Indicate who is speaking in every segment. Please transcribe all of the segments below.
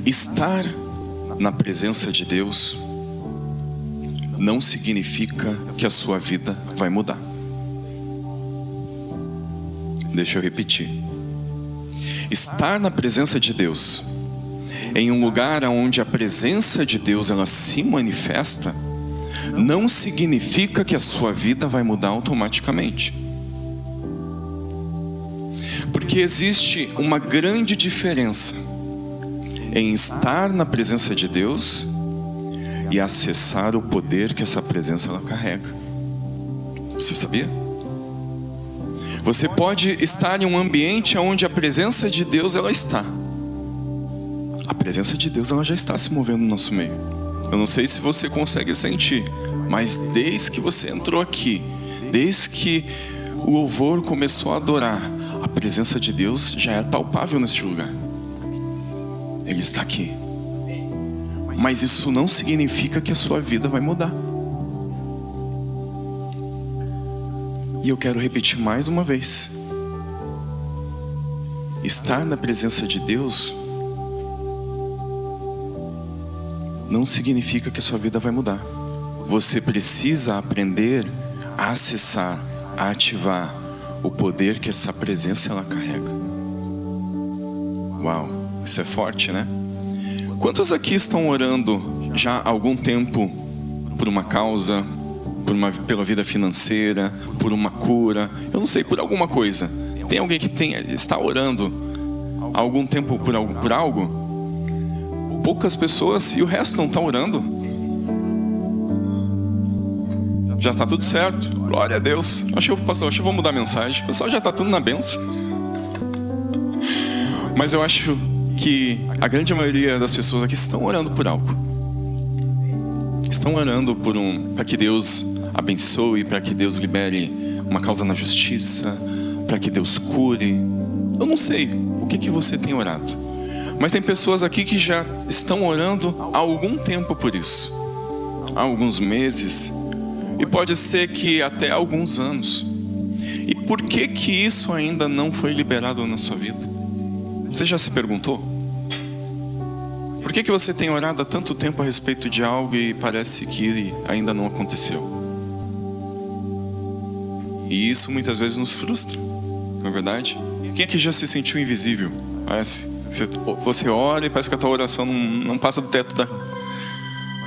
Speaker 1: Estar na presença de Deus não significa que a sua vida vai mudar. Deixa eu repetir. Estar na presença de Deus, em um lugar onde a presença de Deus ela se manifesta, não significa que a sua vida vai mudar automaticamente. Porque existe uma grande diferença em estar na presença de Deus e acessar o poder que essa presença ela carrega. Você sabia? Você pode estar em um ambiente onde a presença de Deus ela está. A presença de Deus ela já está se movendo no nosso meio. Eu não sei se você consegue sentir, mas desde que você entrou aqui, desde que o louvor começou a adorar, a presença de Deus já é palpável neste lugar. Ele está aqui. Mas isso não significa que a sua vida vai mudar. E eu quero repetir mais uma vez. Estar na presença de Deus não significa que a sua vida vai mudar. Você precisa aprender a acessar, a ativar o poder que essa presença ela carrega. Uau, isso é forte, né? Quantos aqui estão orando já há algum tempo por uma causa, pela vida financeira, por uma cura? Eu não sei, por alguma coisa. Tem alguém que está orando há algum tempo por algo? Poucas pessoas e o resto não está orando. Já está tudo certo, glória a Deus. Acho que eu vou mudar a mensagem. O pessoal já está tudo na bênção. Mas eu acho que a grande maioria das pessoas aqui estão orando por algo. Estão orando para que Deus abençoe, para que Deus libere uma causa na justiça, para que Deus cure. Eu não sei o que você tem orado, mas tem pessoas aqui que já estão orando há algum tempo por isso, há alguns meses, e pode ser que até alguns anos. E por que isso ainda não foi liberado na sua vida? Você já se perguntou? Por que você tem orado há tanto tempo a respeito de algo e parece que ainda não aconteceu? E isso muitas vezes nos frustra, não é verdade? Quem aqui já se sentiu invisível? Parece. Você ora e parece que a tua oração não passa do teto da...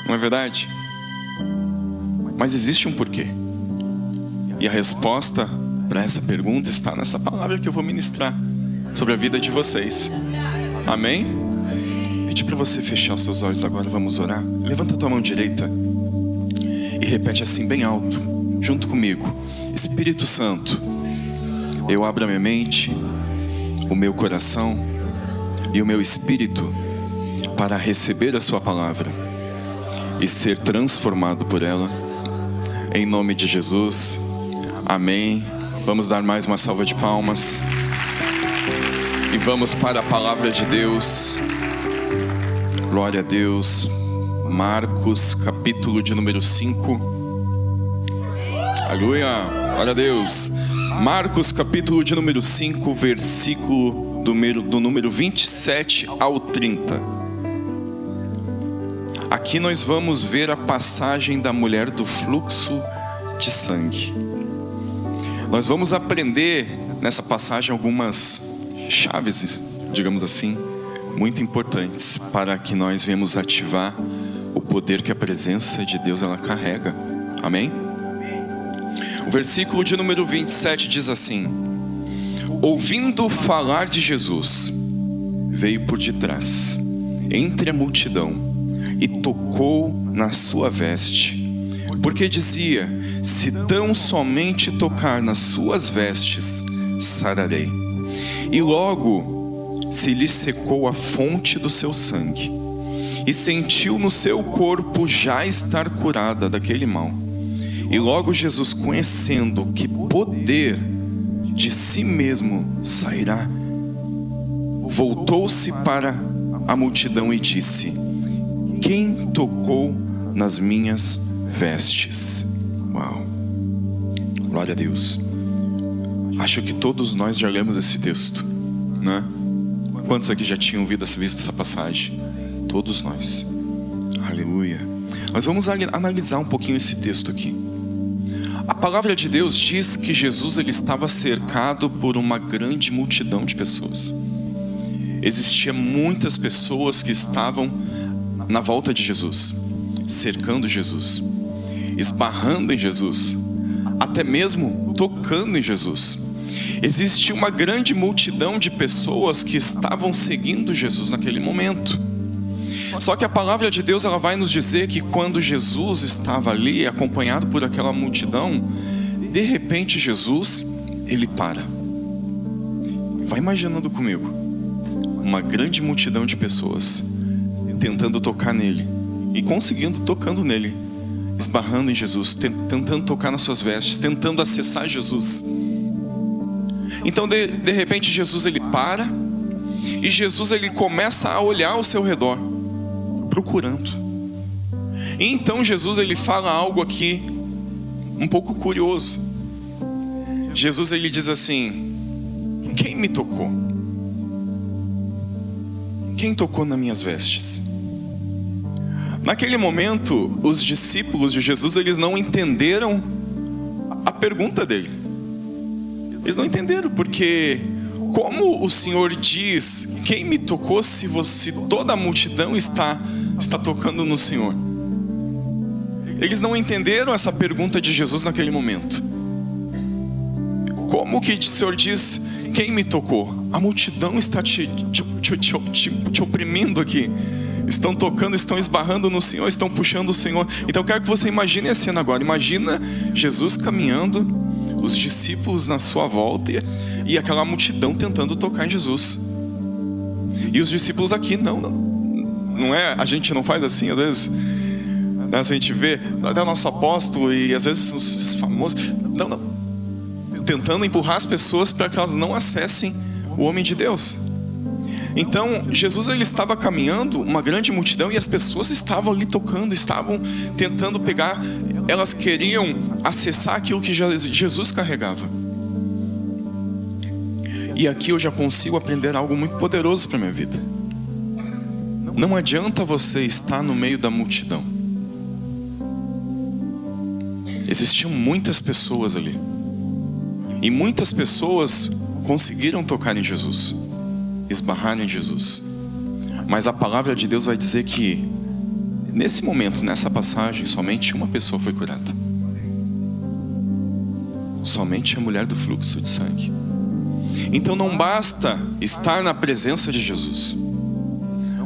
Speaker 1: Não é verdade? Mas existe um porquê. E a resposta para essa pergunta está nessa palavra que eu vou ministrar sobre a vida de vocês. Amém? Pedir para você fechar os seus olhos agora, vamos orar. Levanta a tua mão direita e repete assim bem alto, junto comigo. Espírito Santo, eu abro a minha mente, o meu coração e o meu espírito para receber a sua palavra e ser transformado por ela. Em nome de Jesus, amém. Vamos dar mais uma salva de palmas e vamos para a palavra de Deus. Glória a Deus. Marcos, capítulo de número 5. Aleluia, glória a Deus. Marcos, capítulo de número 5, versículo do número 27 ao 30. Aqui nós vamos ver a passagem da mulher do fluxo de sangue. Nós vamos aprender nessa passagem algumas chaves, digamos assim, muito importantes para que nós venhamos ativar o poder que a presença de Deus ela carrega. Amém? O versículo de número 27 diz assim: ouvindo falar de Jesus, veio por detrás, entre a multidão, e tocou na sua veste, porque dizia: se tão somente tocar nas suas vestes, sararei. E logo se lhe secou a fonte do seu sangue, e sentiu no seu corpo já estar curada daquele mal. E logo Jesus, conhecendo que poder de si mesmo sairá, voltou-se para a multidão e disse: quem tocou nas minhas vestes? Uau, glória a Deus. Acho que todos nós já lemos esse texto, né? Quantos aqui já tinham visto essa passagem? Todos nós. Aleluia. Mas vamos analisar um pouquinho esse texto aqui. A palavra de Deus diz que Jesus ele estava cercado por uma grande multidão de pessoas. Existiam muitas pessoas que estavam na volta de Jesus, cercando Jesus, esbarrando em Jesus, até mesmo tocando em Jesus. Existia uma grande multidão de pessoas que estavam seguindo Jesus naquele momento. Só que a palavra de Deus ela vai nos dizer que quando Jesus estava ali, acompanhado por aquela multidão, de repente Jesus, ele para. Vai imaginando comigo, uma grande multidão de pessoas tentando tocar nele e conseguindo, tocando nele, esbarrando em Jesus, tentando tocar nas suas vestes, tentando acessar Jesus. Então de repente Jesus ele para e Jesus ele começa a olhar ao seu redor, procurando. E então Jesus ele fala algo aqui um pouco curioso. Jesus ele diz assim: quem me tocou? Quem tocou nas minhas vestes? Naquele momento, os discípulos de Jesus eles não entenderam a pergunta dele. Eles não entenderam, porque como o Senhor diz, quem me tocou, se toda a multidão está tocando no Senhor? Eles não entenderam essa pergunta de Jesus naquele momento. Como que o Senhor diz, quem me tocou? A multidão está te oprimindo aqui. Estão tocando, estão esbarrando no Senhor, estão puxando o Senhor. Então eu quero que você imagine a cena agora. Imagina Jesus caminhando, os discípulos na sua volta e aquela multidão tentando tocar em Jesus. E os discípulos aqui, não é, a gente não faz assim, às vezes, a gente vê até o nosso apóstolo e às vezes os famosos, tentando empurrar as pessoas para que elas não acessem o homem de Deus. Então Jesus ele estava caminhando, uma grande multidão, e as pessoas estavam ali tocando, estavam tentando pegar, elas queriam acessar aquilo que Jesus carregava. E aqui eu já consigo aprender algo muito poderoso para a minha vida. Não adianta você estar no meio da multidão. Existiam muitas pessoas ali, e muitas pessoas conseguiram tocar em Jesus, esbarrar em Jesus. Mas a palavra de Deus vai dizer que nesse momento, nessa passagem, somente uma pessoa foi curada. Somente a mulher do fluxo de sangue. Então não basta estar na presença de Jesus,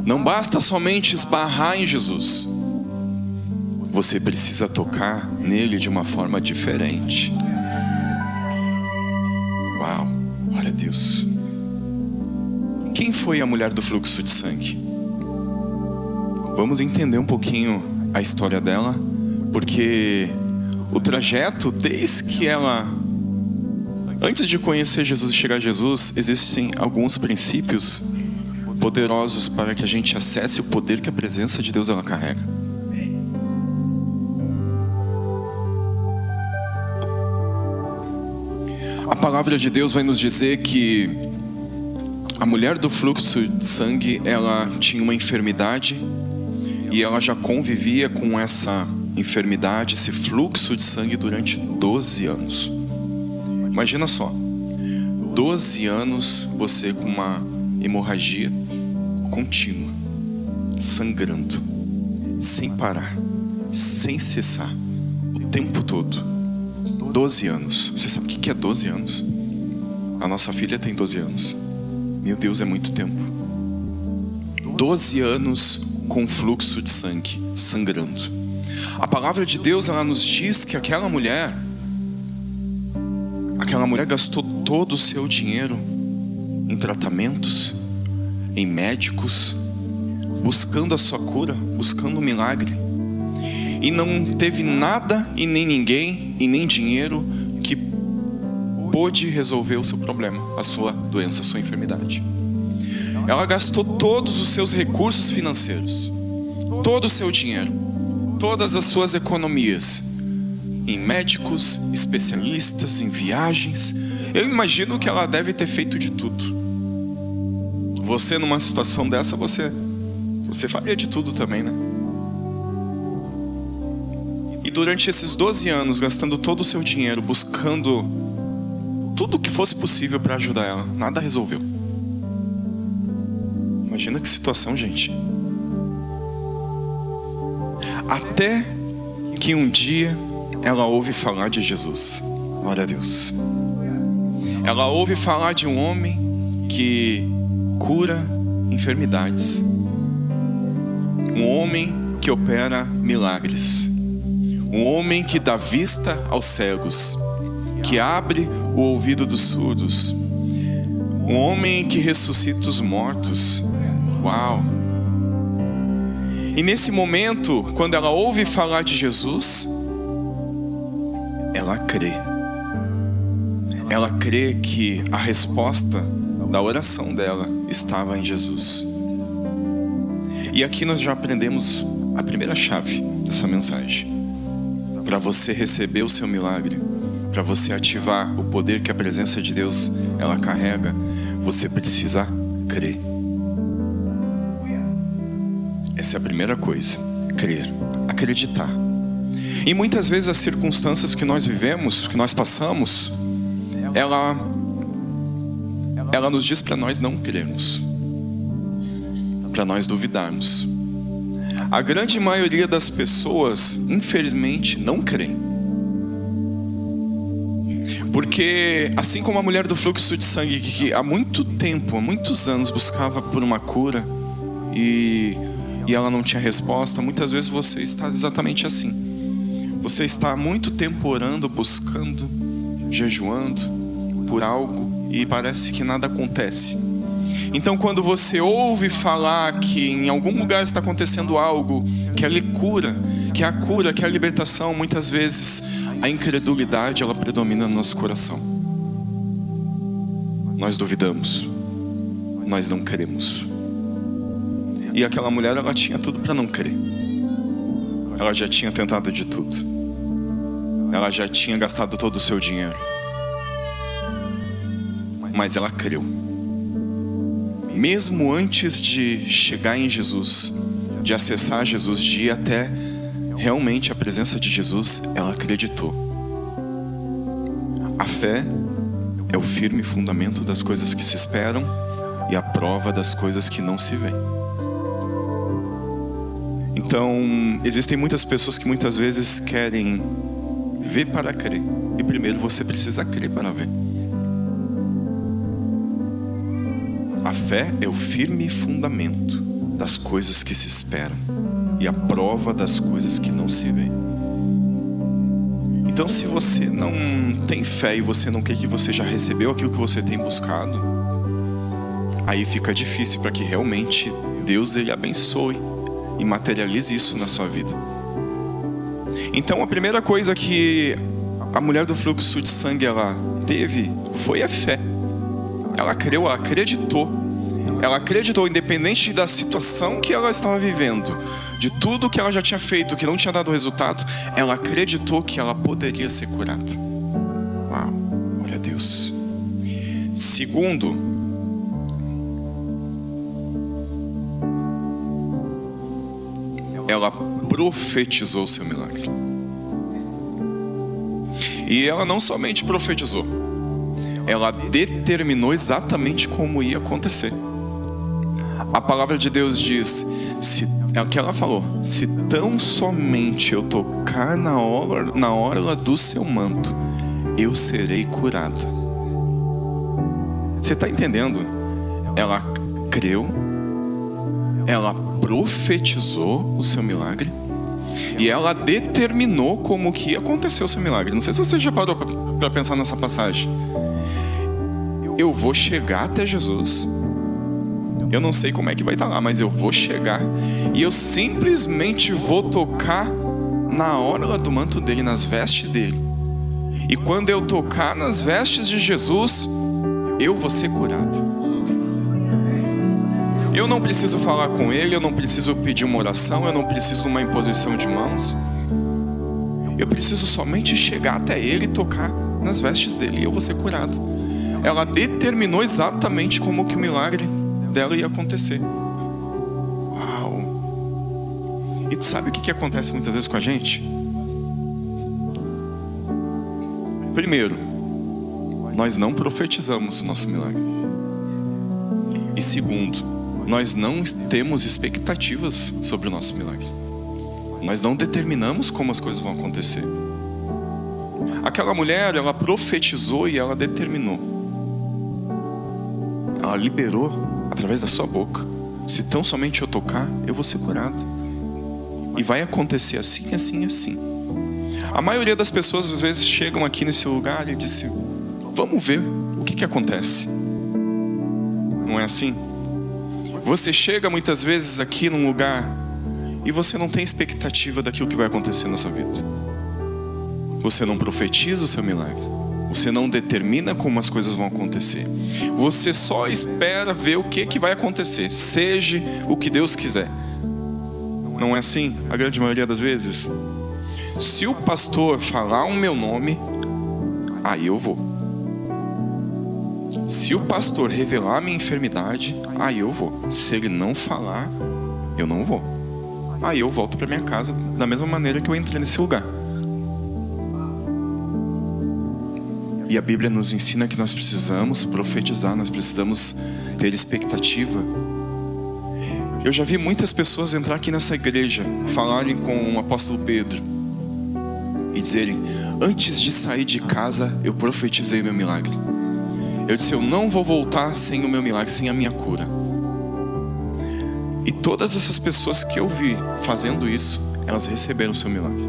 Speaker 1: não basta somente esbarrar em Jesus. Você precisa tocar nele de uma forma diferente. Uau, glória a Deus. Quem foi a mulher do fluxo de sangue? Vamos entender um pouquinho a história dela, porque o trajeto, desde que ela, antes de conhecer Jesus e chegar a Jesus, existem alguns princípios poderosos para que a gente acesse o poder que a presença de Deus ela carrega. A palavra de Deus vai nos dizer que a mulher do fluxo de sangue, ela tinha uma enfermidade e ela já convivia com essa enfermidade, esse fluxo de sangue durante 12 anos. Imagina só, 12 anos você com uma hemorragia contínua, sangrando, sem parar, sem cessar, o tempo todo. 12 anos. Você sabe o que é 12 anos? A nossa filha tem 12 anos. Meu Deus, é muito tempo. 12 anos com fluxo de sangue, sangrando. A palavra de Deus, ela nos diz que aquela mulher gastou todo o seu dinheiro em tratamentos, em médicos, buscando a sua cura, buscando um milagre. E não teve nada e nem ninguém e nem dinheiro que pôde resolver o seu problema, a sua doença, a sua enfermidade. Ela gastou todos os seus recursos financeiros, todo o seu dinheiro, todas as suas economias em médicos, especialistas, em viagens. Eu imagino que ela deve ter feito de tudo. Você numa situação dessa, você faria de tudo também, né? E durante esses 12 anos, gastando todo o seu dinheiro, buscando tudo o que fosse possível para ajudar ela, nada resolveu. Imagina que situação, gente. Até que um dia ela ouve falar de Jesus. Glória a Deus. Ela ouve falar de um homem que cura enfermidades. Um homem que opera milagres. Um homem que dá vista aos cegos, que abre o ouvido dos surdos. Um homem que ressuscita os mortos. Uau! E nesse momento, quando ela ouve falar de Jesus, ela crê. Ela crê que a resposta da oração dela estava em Jesus. E aqui nós já aprendemos a primeira chave dessa mensagem. Para você receber o seu milagre, para você ativar o poder que a presença de Deus ela carrega, você precisa crer. Essa é a primeira coisa, crer, acreditar. E muitas vezes as circunstâncias que nós vivemos, que nós passamos, ela nos diz para nós não crermos, para nós duvidarmos. A grande maioria das pessoas, infelizmente, não creem. Porque, assim como a mulher do fluxo de sangue, que há muito tempo, há muitos anos, buscava por uma cura e ela não tinha resposta, muitas vezes você está exatamente assim. Você está há muito tempo orando, buscando, jejuando por algo e parece que nada acontece. Então quando você ouve falar que em algum lugar está acontecendo algo, que é a cura, que é a cura, que é a libertação, muitas vezes a incredulidade ela predomina no nosso coração. Nós duvidamos, nós não queremos. E aquela mulher ela tinha tudo para não crer. Ela já tinha tentado de tudo. Ela já tinha gastado todo o seu dinheiro. Mas ela creu. Mesmo antes de chegar em Jesus, de acessar Jesus, de ir até realmente a presença de Jesus, ela acreditou. A fé é o firme fundamento das coisas que se esperam e a prova das coisas que não se veem. Então, existem muitas pessoas que muitas vezes querem ver para crer. E primeiro você precisa crer para ver. A fé é o firme fundamento das coisas que se esperam e a prova das coisas que não se veem. Então, se você não tem fé e você não quer que você já recebeu aquilo que você tem buscado, aí fica difícil para que realmente Deus ele abençoe e materialize isso na sua vida. Então, a primeira coisa que a mulher do fluxo de sangue ela teve foi a fé. Ela creu, ela acreditou. Ela acreditou, independente da situação que ela estava vivendo, de tudo que ela já tinha feito, que não tinha dado resultado, ela acreditou que ela poderia ser curada. Uau, glória a Deus. Segundo, ela profetizou o seu milagre. E ela não somente profetizou, ela determinou exatamente como ia acontecer. A palavra de Deus diz, é o que ela falou: se tão somente eu tocar na orla do seu manto, eu serei curada. Você está entendendo? Ela creu, ela profetizou o seu milagre e ela determinou como que ia acontecer o seu milagre. Não sei se você já parou para pensar nessa passagem. Eu vou chegar até Jesus. Eu não sei como é que vai estar lá, mas eu vou chegar e eu simplesmente vou tocar na orla do manto dele, nas vestes dele. E quando eu tocar nas vestes de Jesus, eu vou ser curado. Eu não preciso falar com ele, eu não preciso pedir uma oração, eu não preciso de uma imposição de mãos. Eu preciso somente chegar até ele e tocar nas vestes dele e eu vou ser curado. Ela determinou exatamente como que o milagre dela ia acontecer. Uau! E tu sabe o que acontece muitas vezes com a gente? Primeiro, nós não profetizamos o nosso milagre. E segundo, nós não temos expectativas sobre o nosso milagre. Nós não determinamos como as coisas vão acontecer. Aquela mulher, ela profetizou e ela determinou. Ela liberou através da sua boca. Se tão somente eu tocar, eu vou ser curado. E vai acontecer assim, assim, assim. A maioria das pessoas às vezes chegam aqui nesse lugar e dizem: vamos ver o que acontece. Não é assim? Você chega muitas vezes aqui num lugar e você não tem expectativa daquilo que vai acontecer na sua vida. Você não profetiza o seu milagre. Você não determina como as coisas vão acontecer. Você só espera ver o que vai acontecer, seja o que Deus quiser. Não é assim a grande maioria das vezes? Se o pastor falar o meu nome, aí eu vou. Se o pastor revelar a minha enfermidade, aí eu vou. Se ele não falar, eu não vou. Aí eu volto para minha casa da mesma maneira que eu entrei nesse lugar. E a Bíblia nos ensina que nós precisamos profetizar, nós precisamos ter expectativa. Eu já vi muitas pessoas entrar aqui nessa igreja, falarem com o apóstolo Pedro e dizerem: antes de sair de casa, eu profetizei meu milagre. Eu disse: eu não vou voltar sem o meu milagre, sem a minha cura. E todas essas pessoas que eu vi fazendo isso, elas receberam o seu milagre.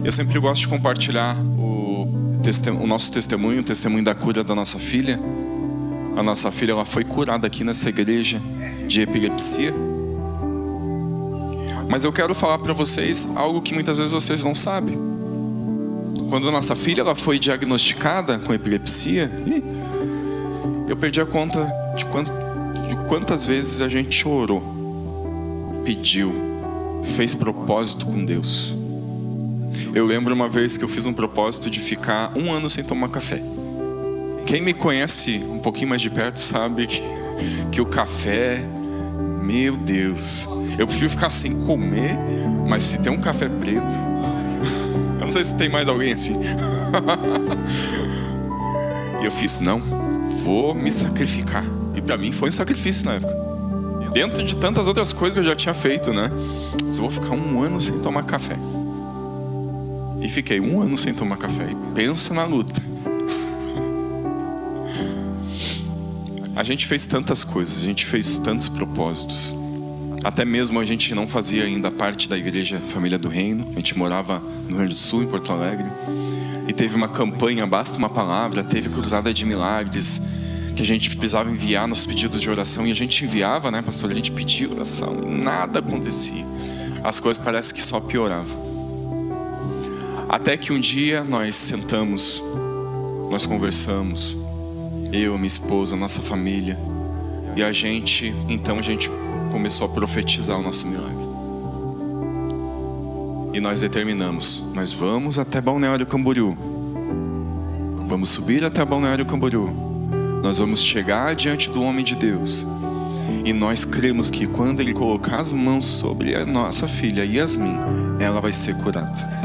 Speaker 1: Eu sempre gosto de compartilhar o nosso testemunho, o testemunho da cura da nossa filha. A nossa filha, ela foi curada aqui nessa igreja de epilepsia. Mas eu quero falar para vocês algo que muitas vezes vocês não sabem. Quando a nossa filha ela foi diagnosticada com epilepsia, eu perdi a conta de quantas vezes a gente orou, pediu, fez propósito com Deus. Eu lembro uma vez que eu fiz um propósito de ficar 1 ano sem tomar café. Quem me conhece um pouquinho mais de perto sabe que o café, meu Deus, eu prefiro ficar sem comer, mas se tem um café preto, eu não sei se tem mais alguém assim. E eu fiz: não, vou me sacrificar. E pra mim foi um sacrifício na época, dentro de tantas outras coisas que eu já tinha feito, né? Mas eu vou ficar 1 ano sem tomar café. E fiquei 1 ano sem tomar café. E pensa na luta. A gente fez tantas coisas, a gente fez tantos propósitos. Até mesmo a gente não fazia ainda parte da igreja Família do Reino. A gente morava no Rio Grande do Sul, em Porto Alegre. E teve uma campanha, basta uma palavra, teve cruzada de milagres, que a gente precisava enviar nos pedidos de oração. E a gente enviava, né, pastor? A gente pedia oração e nada acontecia. As coisas parecem que só pioravam. Até que um dia nós sentamos, nós conversamos, eu, minha esposa, nossa família, e então a gente começou a profetizar o nosso milagre. E nós determinamos: nós vamos até Balneário Camboriú, vamos subir até Balneário Camboriú, nós vamos chegar diante do homem de Deus, e nós cremos que quando ele colocar as mãos sobre a nossa filha Yasmin, ela vai ser curada.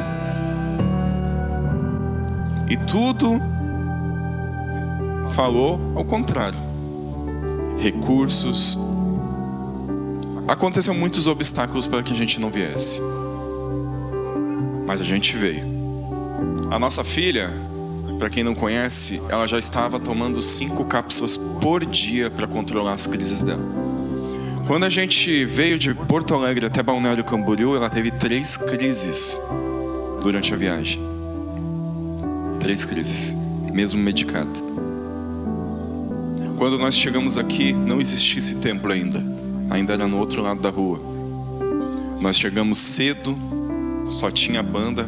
Speaker 1: E tudo falou ao contrário. Recursos. Aconteceram muitos obstáculos para que a gente não viesse. Mas a gente veio. A nossa filha, para quem não conhece, ela já estava tomando 5 cápsulas por dia para controlar as crises dela. Quando a gente veio de Porto Alegre até Balneário Camboriú, ela teve 3 crises durante a viagem. 3 crises, mesmo medicada. Quando nós chegamos aqui, não existia esse templo ainda era no outro lado da rua. Nós chegamos cedo, só tinha a banda,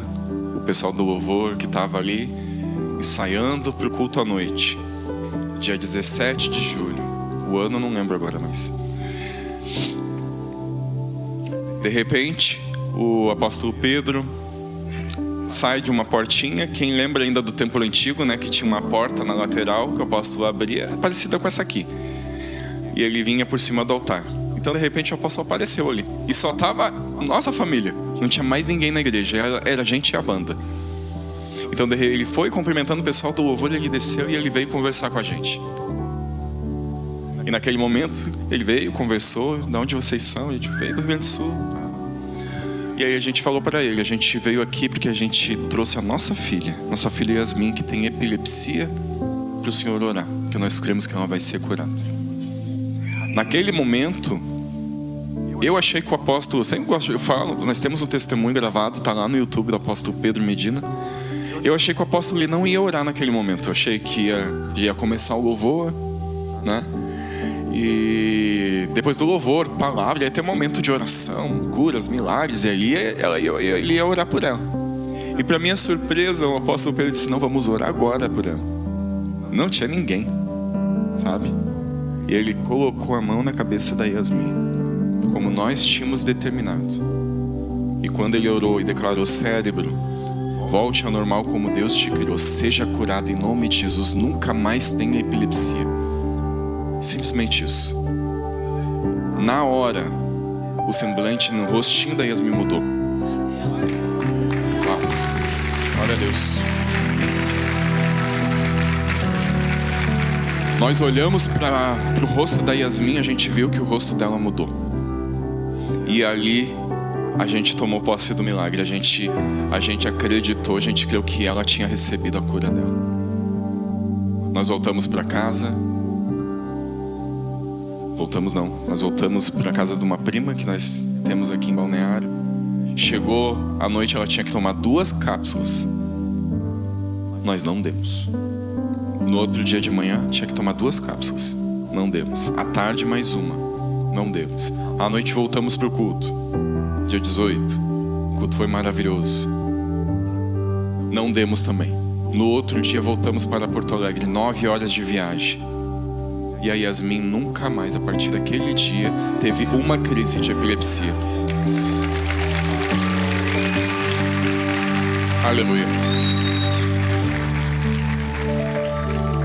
Speaker 1: o pessoal do louvor que estava ali, ensaiando para o culto à noite, dia 17 de julho, o ano eu não lembro agora, mas... De repente, o apóstolo Pedro sai de uma portinha. Quem lembra ainda do templo antigo, né, que tinha uma porta na lateral que o apóstolo abria, parecida com essa aqui. E ele vinha por cima do altar. Então, de repente, o apóstolo apareceu ali. E só tava nossa família. Não tinha mais ninguém na igreja. Era a gente e a banda. Então, ele foi cumprimentando o pessoal do louvor, ele desceu e ele veio conversar com a gente. E naquele momento, ele veio, conversou. De onde vocês são? A gente veio do Rio Grande do Sul. E aí a gente falou para ele, a gente veio aqui porque a gente trouxe a nossa filha Yasmin, que tem epilepsia, para o Senhor orar, porque nós cremos que ela vai ser curada. Naquele momento, eu achei que o apóstolo, eu falo, nós temos um testemunho gravado, está lá no YouTube do apóstolo Pedro Medina. Eu achei que o apóstolo ele não ia orar naquele momento, eu achei que ia começar o louvor, né? E depois do louvor, palavra, ia ter um momento de oração, curas, milagres, e ali ele ia orar por ela. E para minha surpresa, o apóstolo Pedro disse, não, vamos orar agora por ela. Não tinha ninguém, sabe? E ele colocou a mão na cabeça da Yasmin, como nós tínhamos determinado. E quando ele orou e declarou, cérebro, volte ao normal como Deus te criou, seja curado em nome de Jesus, nunca mais tenha epilepsia. Simplesmente isso. Na hora, o semblante no rostinho da Yasmin mudou. Glória a Deus. Nós olhamos para o rosto da Yasmin, a gente viu que o rosto dela mudou. E ali a gente tomou posse do milagre. A gente acreditou, a gente creu que ela tinha recebido a cura dela. Nós voltamos para casa. Nós voltamos para a casa de uma prima que nós temos aqui em Balneário. Chegou à noite, ela tinha que tomar 2 cápsulas. Nós não demos. No outro dia de manhã, tinha que tomar 2 cápsulas. Não demos. À tarde, mais uma. Não demos. À noite, voltamos para o culto. Dia 18. O culto foi maravilhoso. Não demos também. No outro dia, voltamos para Porto Alegre. 9 horas de viagem. E a Yasmin nunca mais, a partir daquele dia, teve uma crise de epilepsia. Aleluia.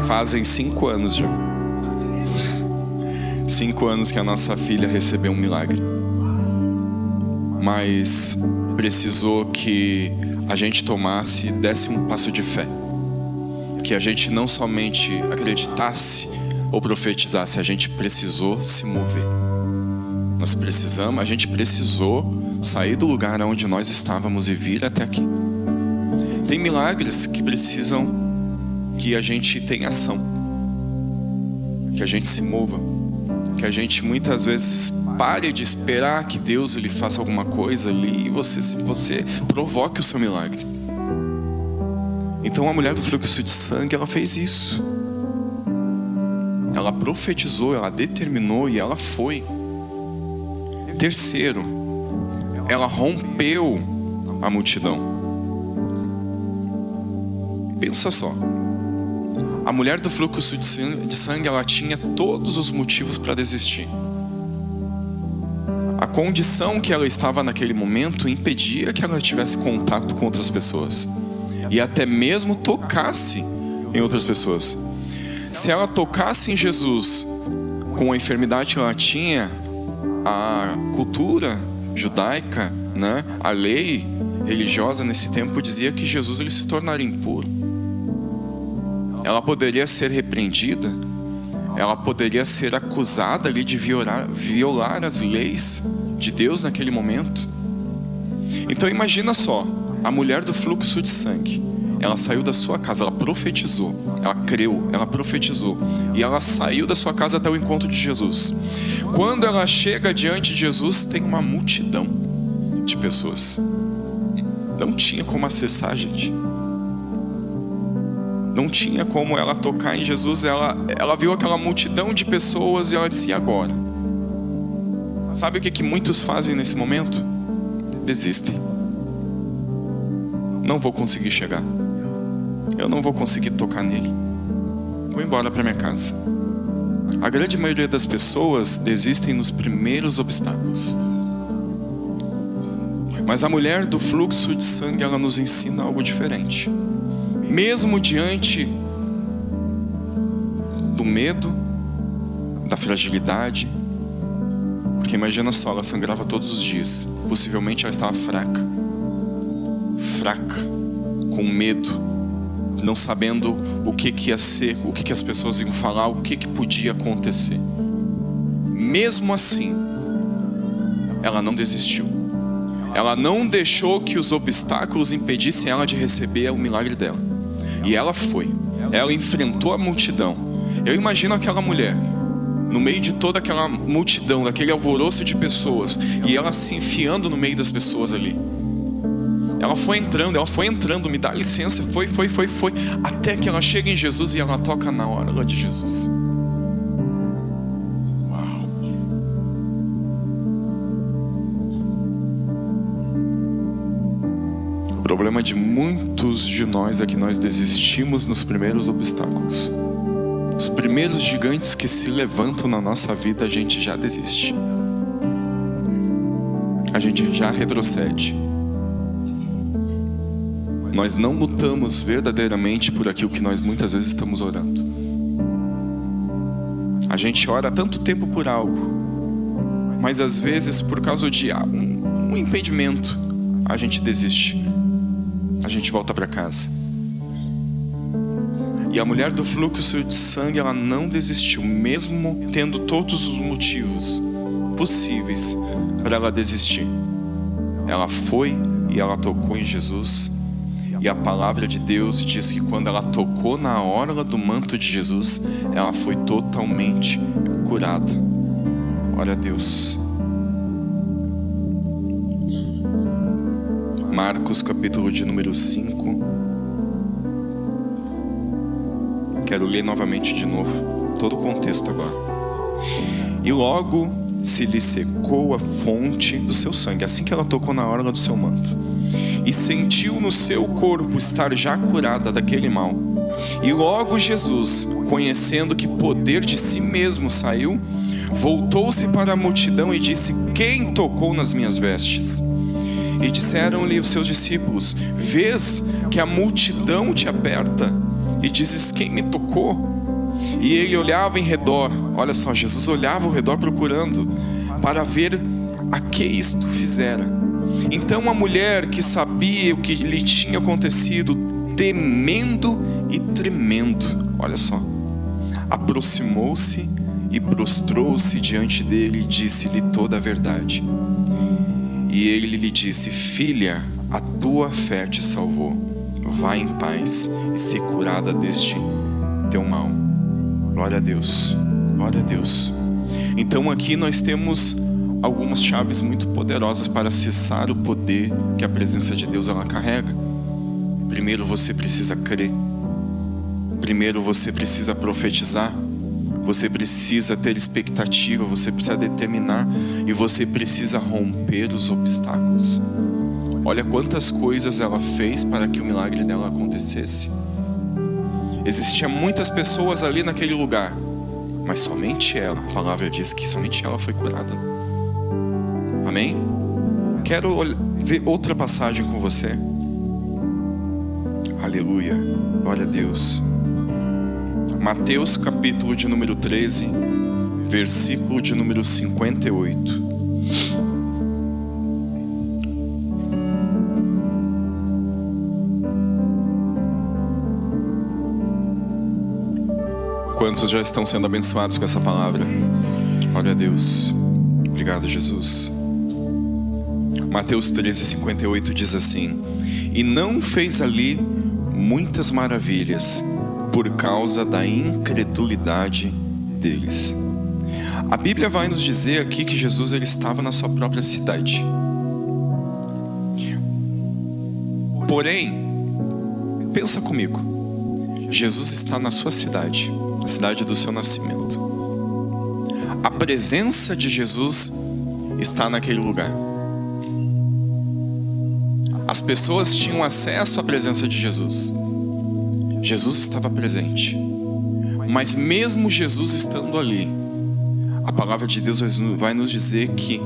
Speaker 1: Fazem 5 anos já. 5 anos que a nossa filha recebeu um milagre. Mas precisou que a gente desse um passo de fé. Que a gente não somente acreditasse ou profetizasse, a gente precisou se mover. A gente precisou sair do lugar onde nós estávamos e vir até aqui. Tem milagres que precisam que a gente tenha ação, que a gente se mova, que a gente muitas vezes pare de esperar que Deus ele faça alguma coisa ali e você provoque o seu milagre. Então a mulher do fluxo de sangue, ela fez isso. Ela profetizou, ela determinou e ela foi. Terceiro, ela rompeu a multidão. Pensa só. A mulher do fluxo de sangue, ela tinha todos os motivos para desistir. A condição que ela estava naquele momento impedia que ela tivesse contato com outras pessoas. E até mesmo tocasse em outras pessoas. Se ela tocasse em Jesus com a enfermidade que ela tinha, a cultura judaica, né, a lei religiosa nesse tempo dizia que Jesus ele se tornaria impuro. Ela poderia ser repreendida, ela poderia ser acusada ali de violar as leis de Deus naquele momento. Então imagina só, a mulher do fluxo de sangue. Ela saiu da sua casa, ela profetizou, ela creu, ela profetizou. E ela saiu da sua casa até o encontro de Jesus. Quando ela chega diante de Jesus, tem uma multidão de pessoas. Não tinha como acessar, gente. Não tinha como ela tocar em Jesus. Ela viu aquela multidão de pessoas e ela disse, e agora? Sabe o que muitos fazem nesse momento? Desistem. Não vou conseguir chegar. Eu não vou conseguir tocar nele. Vou embora para minha casa. A grande maioria das pessoas desistem nos primeiros obstáculos. Mas a mulher do fluxo de sangue, ela nos ensina algo diferente. Mesmo diante do medo, da fragilidade, porque imagina só, ela sangrava todos os dias. Possivelmente ela estava fraca, com medo, não sabendo o que ia ser, o que as pessoas iam falar, o que podia acontecer. Mesmo assim, ela não desistiu. Ela não deixou que os obstáculos impedissem ela de receber o milagre dela. E ela foi. Ela enfrentou a multidão. Eu imagino aquela mulher no meio de toda aquela multidão, daquele alvoroço de pessoas, e ela se enfiando no meio das pessoas ali. Ela foi entrando, me dá licença, foi, até que ela chega em Jesus e ela toca na orla de Jesus. Uau! O problema de muitos de nós é que nós desistimos nos primeiros obstáculos. Os primeiros gigantes que se levantam na nossa vida, a gente já desiste. A gente já retrocede. Nós não lutamos verdadeiramente por aquilo que nós muitas vezes estamos orando. A gente ora tanto tempo por algo, mas às vezes por causa de um impedimento, a gente desiste. A gente volta para casa. E a mulher do fluxo de sangue, ela não desistiu, mesmo tendo todos os motivos possíveis para ela desistir. Ela foi e ela tocou em Jesus. E a palavra de Deus diz que quando ela tocou na orla do manto de Jesus, ela foi totalmente curada. Glória a Deus. Marcos capítulo de número 5. Quero ler novamente de novo, todo o contexto agora. E logo se lhe secou a fonte do seu sangue, assim que ela tocou na orla do seu manto. E sentiu no seu corpo estar já curada daquele mal. E logo Jesus, conhecendo que poder de si mesmo saiu, voltou-se para a multidão e disse: quem tocou nas minhas vestes? E disseram-lhe os seus discípulos: vês que a multidão te aperta e dizes: quem me tocou? E ele olhava em redor. Olha só, Jesus olhava ao redor procurando para ver a que isto fizera. Então a mulher, que sabia o que lhe tinha acontecido, temendo e tremendo, olha só, aproximou-se e prostrou-se diante dele e disse-lhe toda a verdade. E ele lhe disse: filha, a tua fé te salvou. Vá em paz e ser curada deste teu mal. Glória a Deus, glória a Deus. Então aqui nós temos algumas chaves muito poderosas para acessar o poder que a presença de Deus ela carrega. Primeiro você precisa crer. Primeiro você precisa profetizar. Você precisa ter expectativa, você precisa determinar e você precisa romper os obstáculos. Olha quantas coisas ela fez para que o milagre dela acontecesse. Existiam muitas pessoas ali naquele lugar, mas somente ela, a palavra diz que somente ela foi curada. Amém? Quero ver outra passagem com você. Aleluia, glória a Deus. Mateus capítulo de número 13, versículo de número 58. Quantos já estão sendo abençoados com essa palavra? Glória a Deus. Obrigado, Jesus. Mateus 13, 58 diz assim: e não fez ali muitas maravilhas por causa da incredulidade deles. A Bíblia vai nos dizer aqui que Jesus ele estava na sua própria cidade. Porém, pensa comigo, Jesus está na sua cidade, na cidade do seu nascimento. A presença de Jesus está naquele lugar. As pessoas tinham acesso à presença de Jesus. Jesus estava presente. Mas mesmo Jesus estando ali, a palavra de Deus vai nos dizer que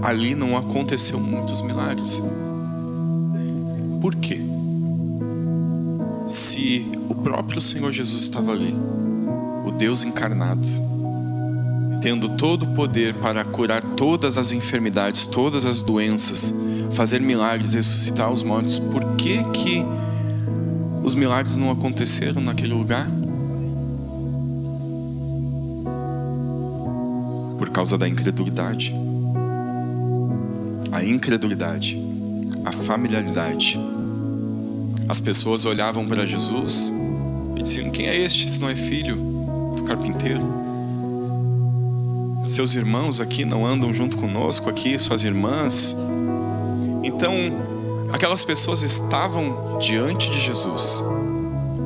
Speaker 1: ali não aconteceu muitos milagres. Por quê? Se o próprio Senhor Jesus estava ali, o Deus encarnado, tendo todo o poder para curar todas as enfermidades, todas as doenças, fazer milagres, ressuscitar os mortos, por que os milagres não aconteceram naquele lugar? Por causa da incredulidade. A incredulidade, a familiaridade. As pessoas olhavam para Jesus e diziam: quem é este, se não é filho do carpinteiro? Seus irmãos aqui não andam junto conosco aqui, suas irmãs. Então, aquelas pessoas estavam diante de Jesus,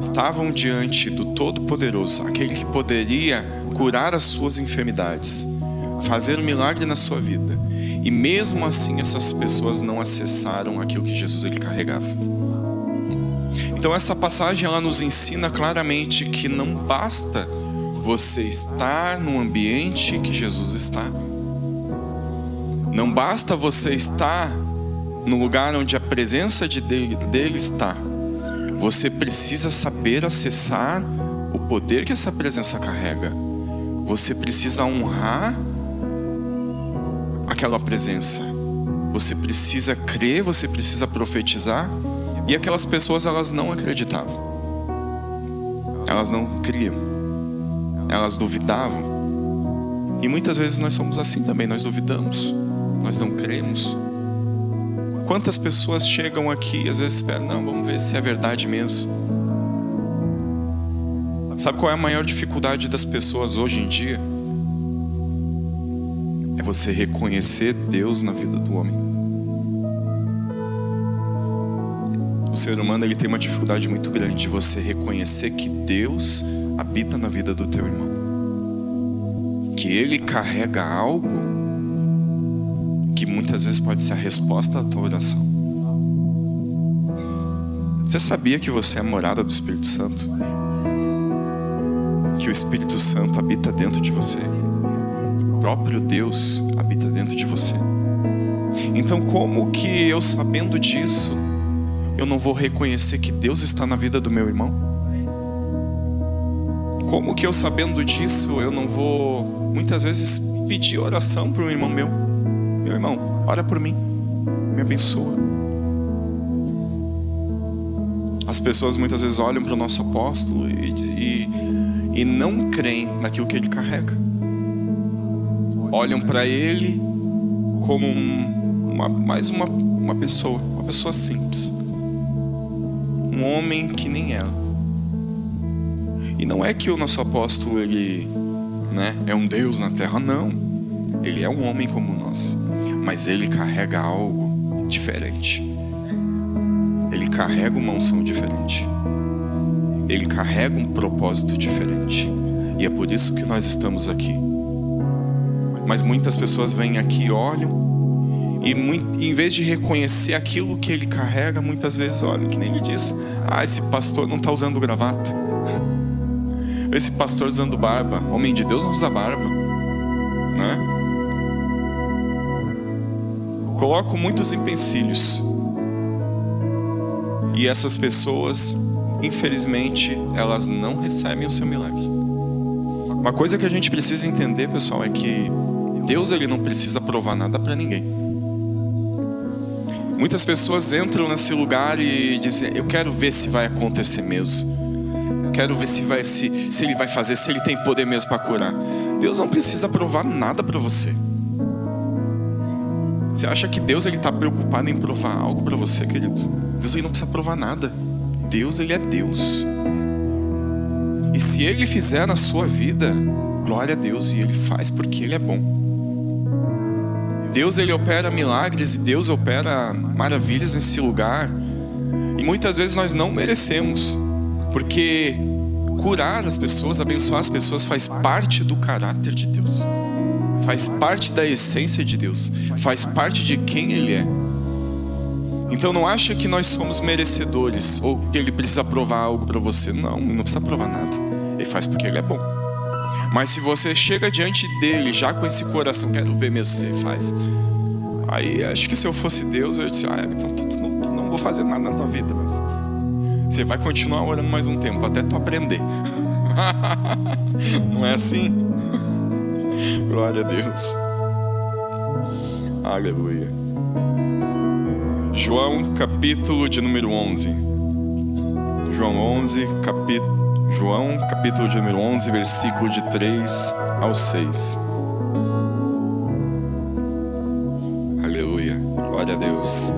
Speaker 1: estavam diante do Todo-Poderoso, aquele que poderia curar as suas enfermidades, fazer um milagre na sua vida. E mesmo assim essas pessoas não acessaram aquilo que Jesus ele carregava. Então essa passagem ela nos ensina claramente que não basta você estar no ambiente que Jesus está. Não basta você estar no lugar onde a presença dele está. Você precisa saber acessar o poder que essa presença carrega. Você precisa honrar aquela presença. Você precisa crer, você precisa profetizar. E aquelas pessoas, elas não acreditavam. Elas não criam. Elas duvidavam. E muitas vezes nós somos assim também, nós duvidamos. Nós não cremos. Quantas pessoas chegam aqui e às vezes esperam: não, vamos ver se é verdade mesmo. Sabe qual é a maior dificuldade das pessoas hoje em dia? É você reconhecer Deus na vida do homem. O ser humano ele tem uma dificuldade muito grande de você reconhecer que Deus habita na vida do teu irmão. Que Ele carrega algo que muitas vezes pode ser a resposta à tua oração. Você sabia que você é a morada do Espírito Santo? Que o Espírito Santo habita dentro de você? O próprio Deus habita dentro de você. Então como que eu, sabendo disso, eu não vou reconhecer que Deus está na vida do meu irmão? Como que eu, sabendo disso, eu não vou muitas vezes pedir oração para um irmão meu? Meu irmão, ora por mim, me abençoa. As pessoas muitas vezes olham para o nosso apóstolo e não creem naquilo que ele carrega. Olham para ele como mais uma pessoa simples. Um homem que nem ela. E não é que o nosso apóstolo ele, é um Deus na terra, não. Ele é um homem como nós, mas ele carrega algo diferente. Ele carrega uma unção diferente. Ele carrega um propósito diferente. E é por isso que nós estamos aqui. Mas muitas pessoas vêm aqui, olham, e em vez de reconhecer aquilo que ele carrega, muitas vezes olham, que nem ele diz: esse pastor não está usando gravata. Esse pastor usando barba. Homem de Deus não usa barba, né? Colocam muitos empecilhos. E essas pessoas, infelizmente, elas não recebem o seu milagre. Uma coisa que a gente precisa entender, pessoal, é que Deus ele não precisa provar nada para ninguém. Muitas pessoas entram nesse lugar e dizem: eu quero ver se vai acontecer mesmo. Quero ver se ele vai fazer, se ele tem poder mesmo para curar. Deus não precisa provar nada para você. Você acha que Deus está preocupado em provar algo para você, querido? Deus ele não precisa provar nada. Deus ele é Deus. E se Ele fizer na sua vida, glória a Deus, e Ele faz porque Ele é bom. Deus ele opera milagres e Deus opera maravilhas nesse lugar. E muitas vezes nós não merecemos, porque curar as pessoas, abençoar as pessoas faz parte do caráter de Deus. Faz parte da essência de Deus. Faz parte de quem Ele é. Então não acha que nós somos merecedores ou que Ele precisa provar algo para você. Não precisa provar nada. Ele faz porque Ele é bom. Mas se você chega diante dEle já com esse coração: quero ver mesmo se Ele faz. Aí acho que se eu fosse Deus, eu disse, então tu não vou fazer nada na tua vida, mas você vai continuar orando mais um tempo, até tu aprender. Não é assim? Glória a Deus. Aleluia. João, capítulo de número 11. João, capítulo de número 11, versículo de 3 ao 6. Aleluia. Glória a Deus.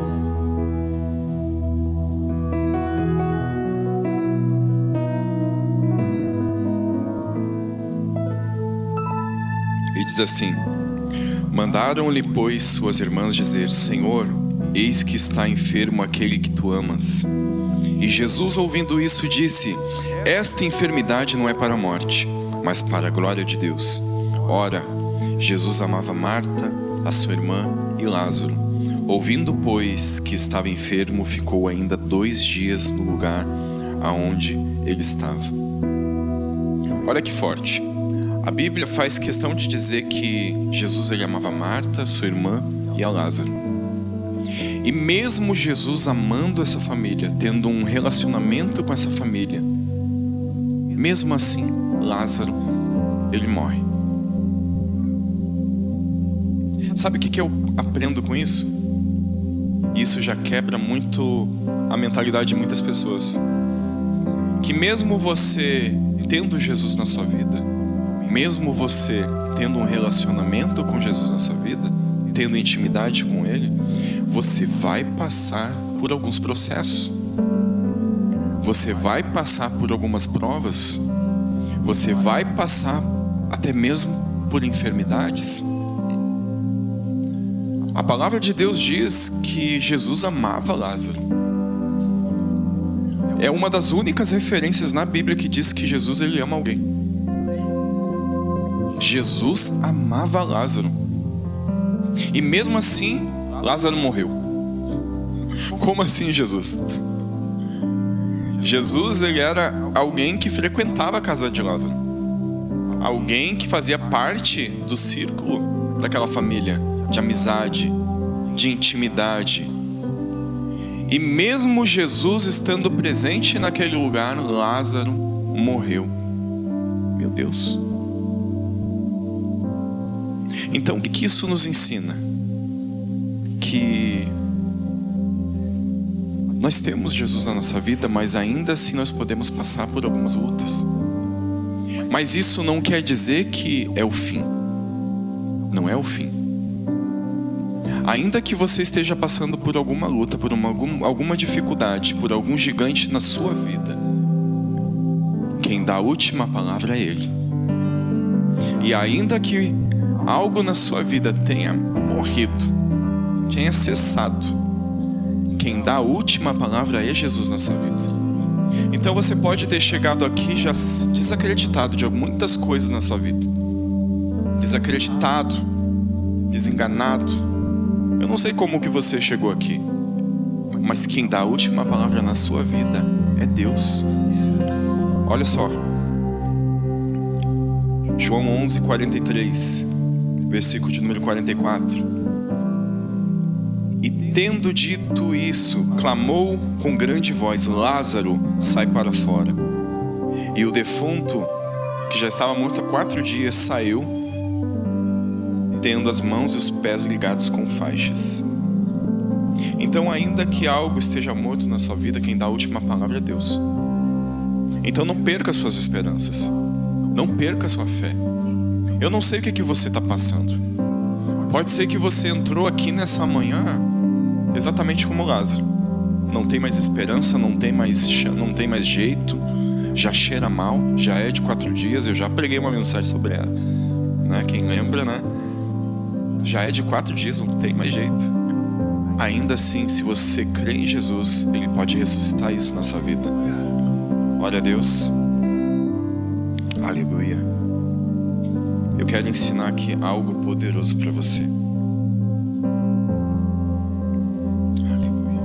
Speaker 1: E diz assim: Mandaram-lhe, pois, suas irmãs dizer: Senhor, eis que está enfermo aquele que tu amas. E Jesus, ouvindo isso, disse: Esta enfermidade não é para a morte, mas para a glória de Deus. Ora, Jesus amava Marta, a sua irmã e Lázaro. Ouvindo, pois, que estava enfermo, ficou ainda 2 dias no lugar aonde ele estava. Olha que forte. A Bíblia faz questão de dizer que Jesus ele amava Marta, sua irmã e a Lázaro. E mesmo Jesus amando essa família, tendo um relacionamento com essa família, mesmo assim, Lázaro, ele morre. Sabe o que eu aprendo com isso? Isso já quebra muito a mentalidade de muitas pessoas. Que mesmo você tendo Jesus na sua vida, mesmo você tendo um relacionamento com Jesus na sua vida, tendo intimidade com Ele, você vai passar por alguns processos. Você vai passar por algumas provas. Você vai passar até mesmo por enfermidades. A palavra de Deus diz que Jesus amava Lázaro. É uma das únicas referências na Bíblia que diz que Jesus ele ama alguém. Jesus amava Lázaro. E mesmo assim, Lázaro morreu. Como assim, Jesus? Jesus, ele era alguém que frequentava a casa de Lázaro. Alguém que fazia parte do círculo daquela família, de amizade, de intimidade. E mesmo Jesus estando presente naquele lugar, Lázaro morreu. Meu Deus. Então, o que isso nos ensina? Que nós temos Jesus na nossa vida, mas ainda assim nós podemos passar por algumas lutas. Mas isso não quer dizer que é o fim. Não é o fim. Ainda que você esteja passando por alguma luta, por alguma dificuldade, por algum gigante na sua vida, quem dá a última palavra é Ele. E ainda que algo na sua vida tenha morrido, tenha cessado, quem dá a última palavra é Jesus na sua vida. Então você pode ter chegado aqui já desacreditado de muitas coisas na sua vida. Desacreditado, desenganado. Eu não sei como que você chegou aqui, mas quem dá a última palavra na sua vida é Deus. Olha só. João 11:43, versículo de número 44. E tendo dito isso, clamou com grande voz: Lázaro, sai para fora. E o defunto, que já estava morto há 4 dias, saiu, tendo as mãos e os pés ligados com faixas. Então, ainda que algo esteja morto na sua vida, quem dá a última palavra é Deus. Então não perca as suas esperanças. Não perca a sua fé. Eu não sei o que você está passando. Pode ser que você entrou aqui nessa manhã exatamente como Lázaro. Não tem mais esperança, não tem mais jeito, já cheira mal, já é de 4 dias. Eu já preguei uma mensagem sobre ela, né? Quem lembra, né? Já é de 4 dias, não tem mais jeito. Ainda assim, se você crê em Jesus, Ele pode ressuscitar isso na sua vida. Glória a Deus. Aleluia. Eu quero ensinar aqui algo poderoso para você. Aleluia.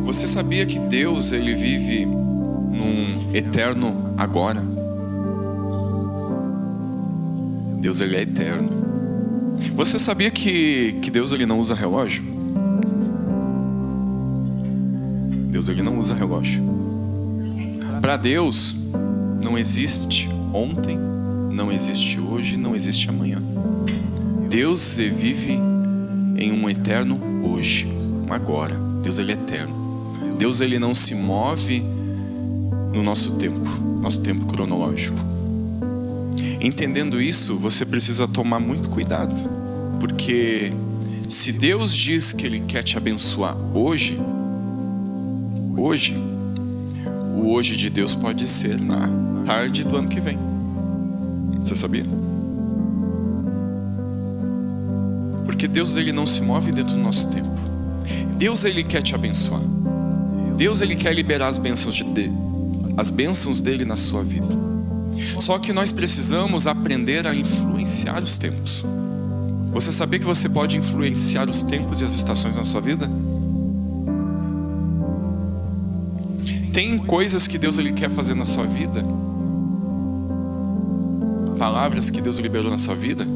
Speaker 1: Você sabia que Deus, Ele vive num eterno agora? Deus, Ele é eterno. Você sabia que Deus ele não usa relógio? Deus ele não usa relógio. Para Deus não existe ontem, não existe hoje, não existe amanhã. Deus vive em um eterno hoje, um agora. Deus ele é eterno. Deus ele não se move no nosso tempo cronológico. Entendendo isso, você precisa tomar muito cuidado, porque se Deus diz que ele quer te abençoar hoje, o hoje de Deus pode ser na tarde do ano que vem. Você sabia? Porque Deus ele não se move dentro do nosso tempo. Deus ele quer te abençoar. Deus ele quer liberar as bênçãos dele na sua vida. Só que nós precisamos aprender a influenciar os tempos. Você sabia que você pode influenciar os tempos e as estações na sua vida? Tem coisas que Deus ele quer fazer na sua vida, palavras que Deus liberou na sua vida,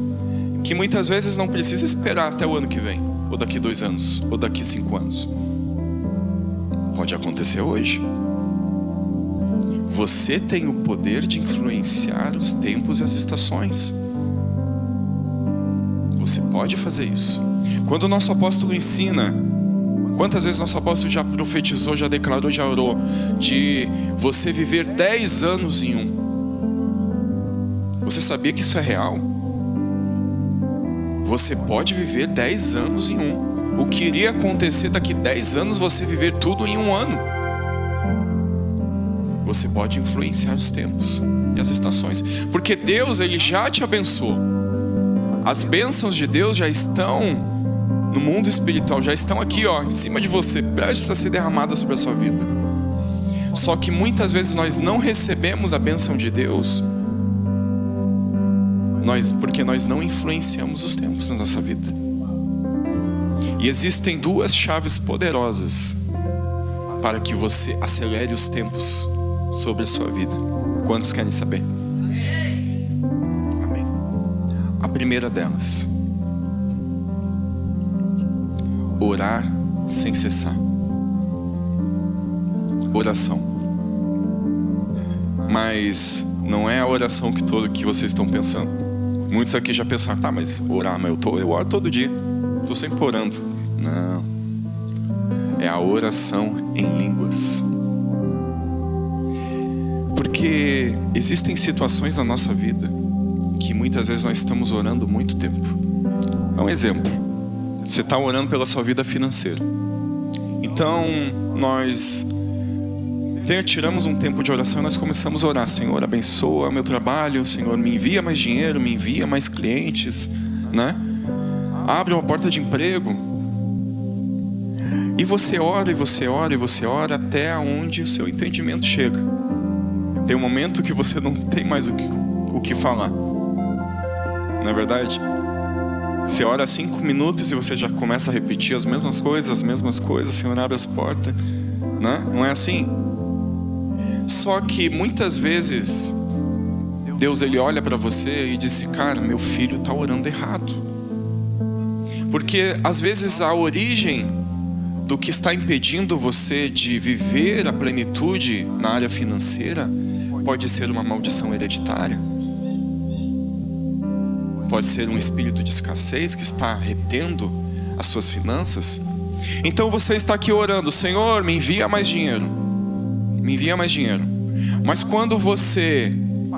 Speaker 1: que muitas vezes não precisa esperar até o ano que vem, ou daqui 2 anos, ou daqui 5 anos. Pode acontecer hoje. Você tem o poder de influenciar os tempos e as estações. Você pode fazer isso. Quando o nosso apóstolo ensina, quantas vezes nosso apóstolo já profetizou, já declarou, já orou, de você viver 10 anos em um. Você sabia que isso é real? Você pode viver 10 anos em um. O que iria acontecer daqui 10 anos, você viver tudo em 1 ano. Você pode influenciar os tempos e as estações, porque Deus ele já te abençoou. As bênçãos de Deus já estão no mundo espiritual, já estão aqui, ó, em cima de você, prestes a ser derramadas sobre a sua vida. Só que muitas vezes nós não recebemos a bênção de Deus, porque nós não influenciamos os tempos na nossa vida. E existem 2 chaves poderosas para que você acelere os tempos sobre a sua vida. Quantos querem saber? Amém. A primeira delas: orar sem cessar. Oração. Mas não é a oração que vocês estão pensando. Muitos aqui já pensaram, tá, mas orar, mas eu oro todo dia, estou sempre orando. Não. É a oração em línguas. Porque existem situações na nossa vida que muitas vezes nós estamos orando muito tempo. É um exemplo. Você está orando pela sua vida financeira. Então, nós tiramos um tempo de oração e nós começamos a orar. Senhor, abençoa meu trabalho. Senhor, me envia mais dinheiro, me envia mais clientes, né? Abre uma porta de emprego. E você ora, e você ora, e você ora até onde o seu entendimento chega. Tem um momento que você não tem mais o que falar. Não é verdade? Você ora 5 minutos e você já começa a repetir as mesmas coisas. Senhor, abre as portas, né? Não é assim? Só que muitas vezes Deus ele olha para você e diz: cara, meu filho está orando errado. Porque às vezes a origem do que está impedindo você de viver a plenitude na área financeira pode ser uma maldição hereditária. Pode ser um espírito de escassez que está retendo as suas finanças. Então você está aqui orando: Senhor, me envia mais dinheiro. Me envia mais dinheiro. Mas quando você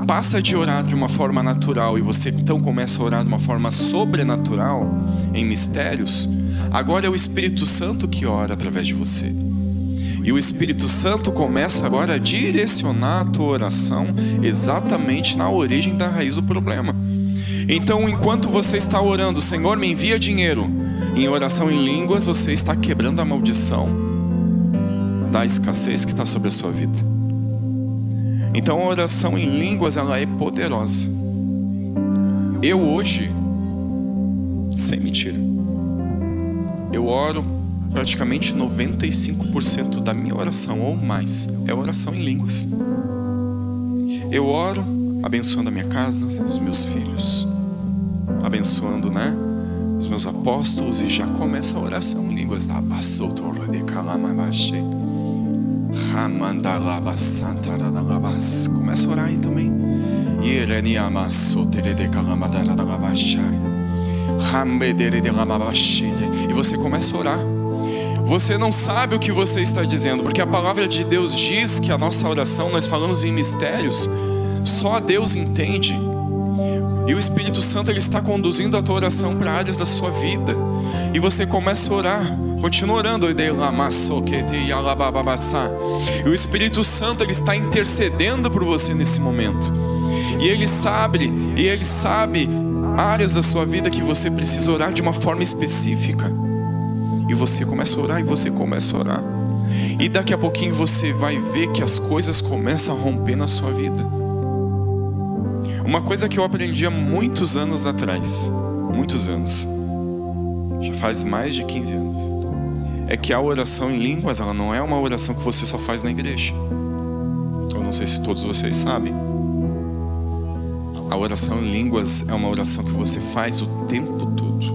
Speaker 1: passa de orar de uma forma natural e você então começa a orar de uma forma sobrenatural, em mistérios, agora é o Espírito Santo que ora através de você. E o Espírito Santo começa agora a direcionar a tua oração exatamente na origem da raiz do problema. Então, enquanto você está orando: Senhor, me envia dinheiro, em oração em línguas, você está quebrando a maldição da escassez que está sobre a sua vida. Então, a oração em línguas, ela é poderosa. Eu hoje, sem mentira, eu oro praticamente 95% da minha oração ou mais é oração em línguas. Eu oro abençoando a minha casa, os meus filhos, abençoando, né, os meus apóstolos e já começa a oração em línguas. Começa a orar aí também. E você começa a orar. Você não sabe o que você está dizendo, porque a palavra de Deus diz que a nossa oração, nós falamos em mistérios, só Deus entende. E o Espírito Santo, ele está conduzindo a tua oração para áreas da sua vida. E você começa a orar, continua orando. E o Espírito Santo, ele está intercedendo por você nesse momento. E ele sabe áreas da sua vida que você precisa orar de uma forma específica. E você começa a orar, e você começa a orar. E daqui a pouquinho você vai ver que as coisas começam a romper na sua vida. Uma coisa que eu aprendi há muitos anos atrás, muitos anos, já faz mais de 15 anos, é que a oração em línguas, ela não é uma oração que você só faz na igreja. Eu não sei se todos vocês sabem. A oração em línguas é uma oração que você faz o tempo todo.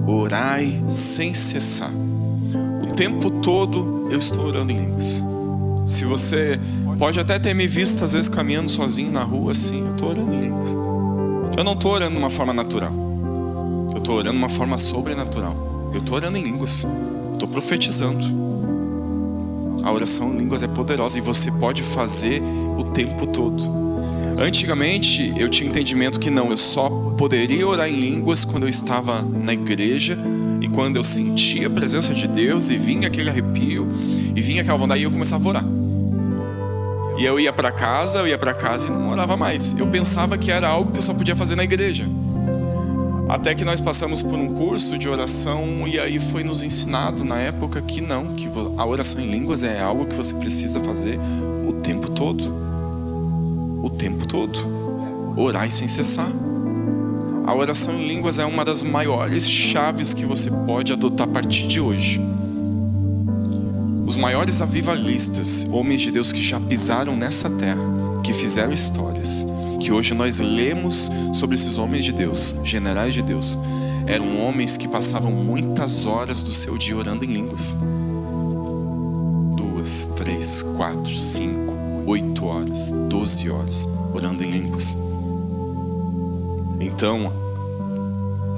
Speaker 1: Orai sem cessar. O tempo todo eu estou orando em línguas. Se você pode até ter me visto às vezes caminhando sozinho na rua assim, eu estou orando em línguas. Eu não estou orando de uma forma natural. Eu estou orando de uma forma sobrenatural. Eu estou orando em línguas. Estou profetizando. A oração em línguas é poderosa e você pode fazer o tempo todo. Antigamente eu tinha entendimento que não, eu só poderia orar em línguas quando eu estava na igreja e quando eu sentia a presença de Deus e vinha aquele arrepio e vinha aquela vontade e eu começava a orar. E eu ia para casa e não orava mais. Eu pensava que era algo que eu só podia fazer na igreja. Até que nós passamos por um curso de oração e aí foi nos ensinado na época que não, que a oração em línguas é algo que você precisa fazer o tempo todo. O tempo todo. Orai sem cessar. A oração em línguas é uma das maiores chaves que você pode adotar a partir de hoje. Os maiores avivalistas, homens de Deus que já pisaram nessa terra, que fizeram histórias, que hoje nós lemos sobre esses homens de Deus, generais de Deus, eram homens que passavam muitas horas do seu dia orando em línguas. 2, 3, 4, 5, 8 horas, 12 horas orando em línguas. Então,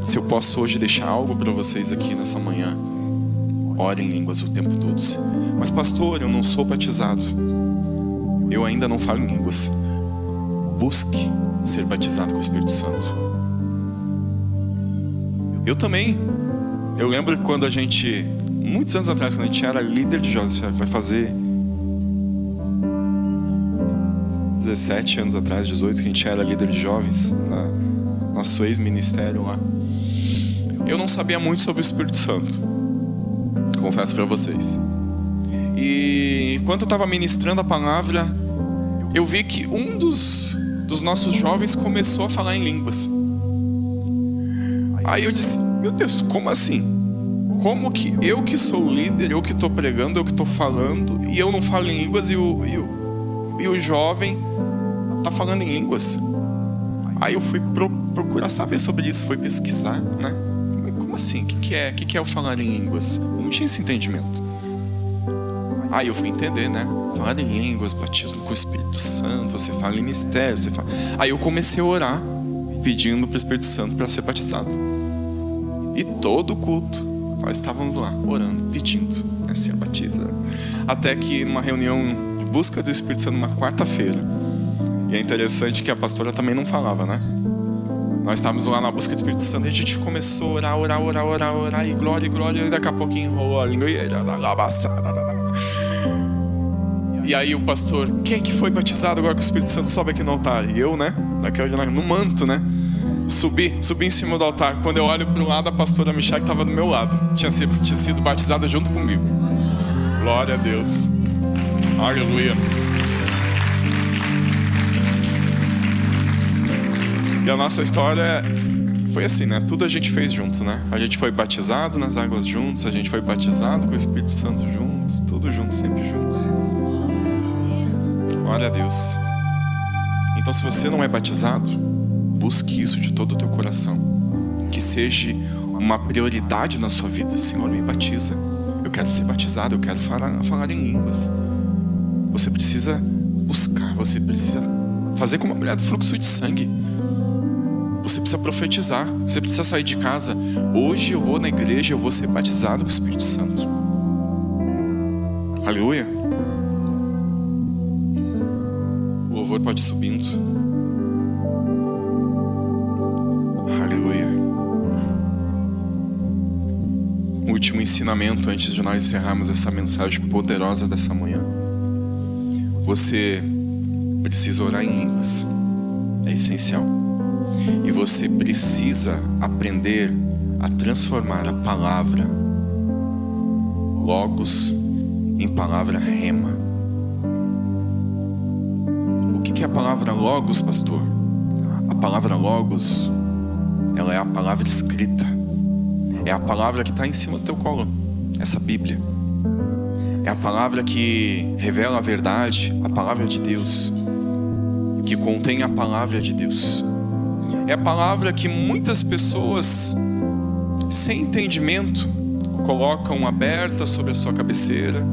Speaker 1: se eu posso hoje deixar algo para vocês aqui nessa manhã, ore em línguas o tempo todo. Mas pastor, eu não sou batizado, eu ainda não falo em línguas. Busque ser batizado com o Espírito Santo. Eu também. Eu lembro que quando a gente, muitos anos atrás, quando a gente era líder de jovens, vai fazer 17 anos atrás, 18, que a gente era líder de jovens, nosso ex-ministério lá. Eu não sabia muito sobre o Espírito Santo, confesso para vocês. E enquanto eu estava ministrando a palavra, eu vi que um dos nossos jovens começou a falar em línguas. Aí eu disse, meu Deus, como assim? Como que eu que sou o líder, eu que estou pregando, eu que estou falando, e eu não falo em línguas, e o jovem está falando em línguas? Aí eu fui procurar saber sobre isso, fui pesquisar, né? Como assim? O que é eu falar em línguas? Eu não tinha esse entendimento. Aí eu fui entender, né? Falar em línguas, batismo com o Espírito Santo, você fala em mistério, você fala... Aí eu comecei a orar, pedindo para o Espírito Santo para ser batizado. E todo culto, nós estávamos lá, orando, pedindo, né, ser batizado. Até que numa reunião de busca do Espírito Santo, numa quarta-feira, e é interessante que a pastora também não falava, né? Nós estávamos lá na busca do Espírito Santo e a gente começou a orar, e glória, e daqui a pouco enrolou a língua, e aí o pastor, quem que foi batizado agora que o Espírito Santo sobe aqui no altar? E eu, né, no manto, né, subi em cima do altar. Quando eu olho para o lado, a pastora Michelle estava do meu lado, tinha sido batizada junto comigo. Glória a Deus, aleluia. E a nossa história foi assim, né? Tudo a gente fez junto, né? A gente foi batizado nas águas juntos, a gente foi batizado com o Espírito Santo juntos, tudo junto, sempre juntos. Glória a Deus. Então, se você não é batizado, busque isso de todo o teu coração. que seja uma prioridade na sua vida. Senhor, me batiza. Eu quero ser batizado, eu quero falar em línguas. Você precisa buscar, você precisa fazer como a mulher do fluxo de sangue. Você precisa profetizar, você precisa sair de casa. Hoje eu vou na igreja, eu vou ser batizado com o Espírito Santo. Aleluia. O louvor pode ir subindo. Aleluia. O último ensinamento antes de nós encerrarmos essa mensagem poderosa dessa manhã. Você precisa orar em línguas. É essencial. E você precisa aprender a transformar a palavra logos em palavra rema. O que é a palavra logos, pastor? A palavra logos, ela é a palavra escrita. É a palavra que está em cima do teu colo. Essa Bíblia. É a palavra que revela a verdade, a palavra de Deus. Que contém a palavra de Deus. É a palavra que muitas pessoas, sem entendimento, colocam aberta sobre a sua cabeceira,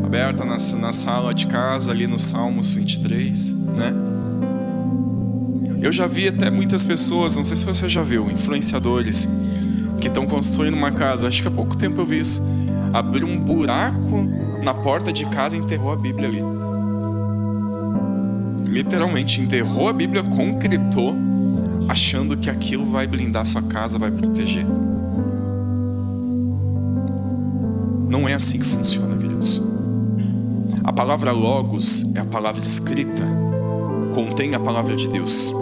Speaker 1: aberta na sala de casa, ali no Salmos 23, né? Eu já vi até muitas pessoas, não sei se você já viu, influenciadores, que estão construindo uma casa, acho que há pouco tempo eu vi isso, abriu um buraco na porta de casa e enterrou a Bíblia ali. Literalmente, enterrou a Bíblia, concretou, achando que aquilo vai blindar sua casa, vai proteger. Não é assim que funciona, queridos. A palavra logos é a palavra escrita, contém a palavra de Deus.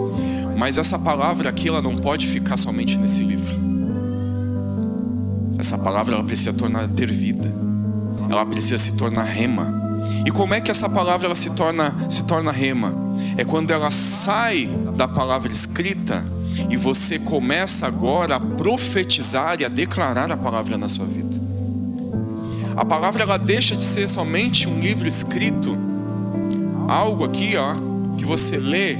Speaker 1: Mas essa palavra aqui, ela não pode ficar somente nesse livro. Essa palavra, ela precisa ter vida. Ela precisa se tornar rema. E como é que essa palavra ela se torna rema? É quando ela sai da palavra escrita e você começa agora a profetizar e a declarar a palavra na sua vida. A palavra ela deixa de ser somente um livro escrito, algo aqui, que você lê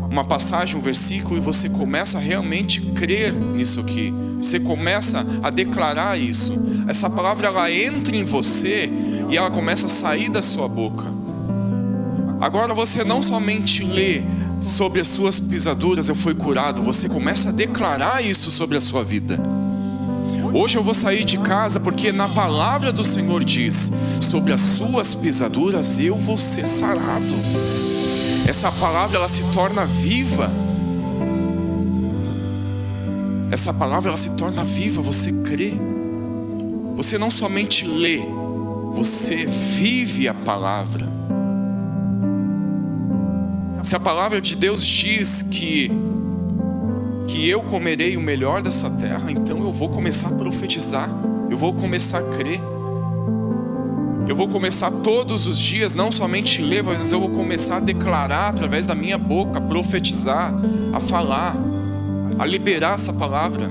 Speaker 1: uma passagem, um versículo e você começa a realmente crer nisso aqui. Você começa a declarar isso. Essa palavra ela entra em você e ela começa a sair da sua boca. Agora você não somente lê sobre as suas pisaduras eu fui curado, você começa a declarar isso sobre a sua vida. Hoje eu vou sair de casa porque na palavra do Senhor diz: sobre as suas pisaduras eu vou ser sarado. Essa palavra ela se torna viva. Essa palavra ela se torna viva, você crê. Você não somente lê, você vive a palavra. Se a palavra de Deus diz que eu comerei o melhor dessa terra, então eu vou começar a profetizar, eu vou começar a crer. Eu vou começar todos os dias, não somente ler, mas eu vou começar a declarar através da minha boca, a profetizar, a falar, a liberar essa palavra.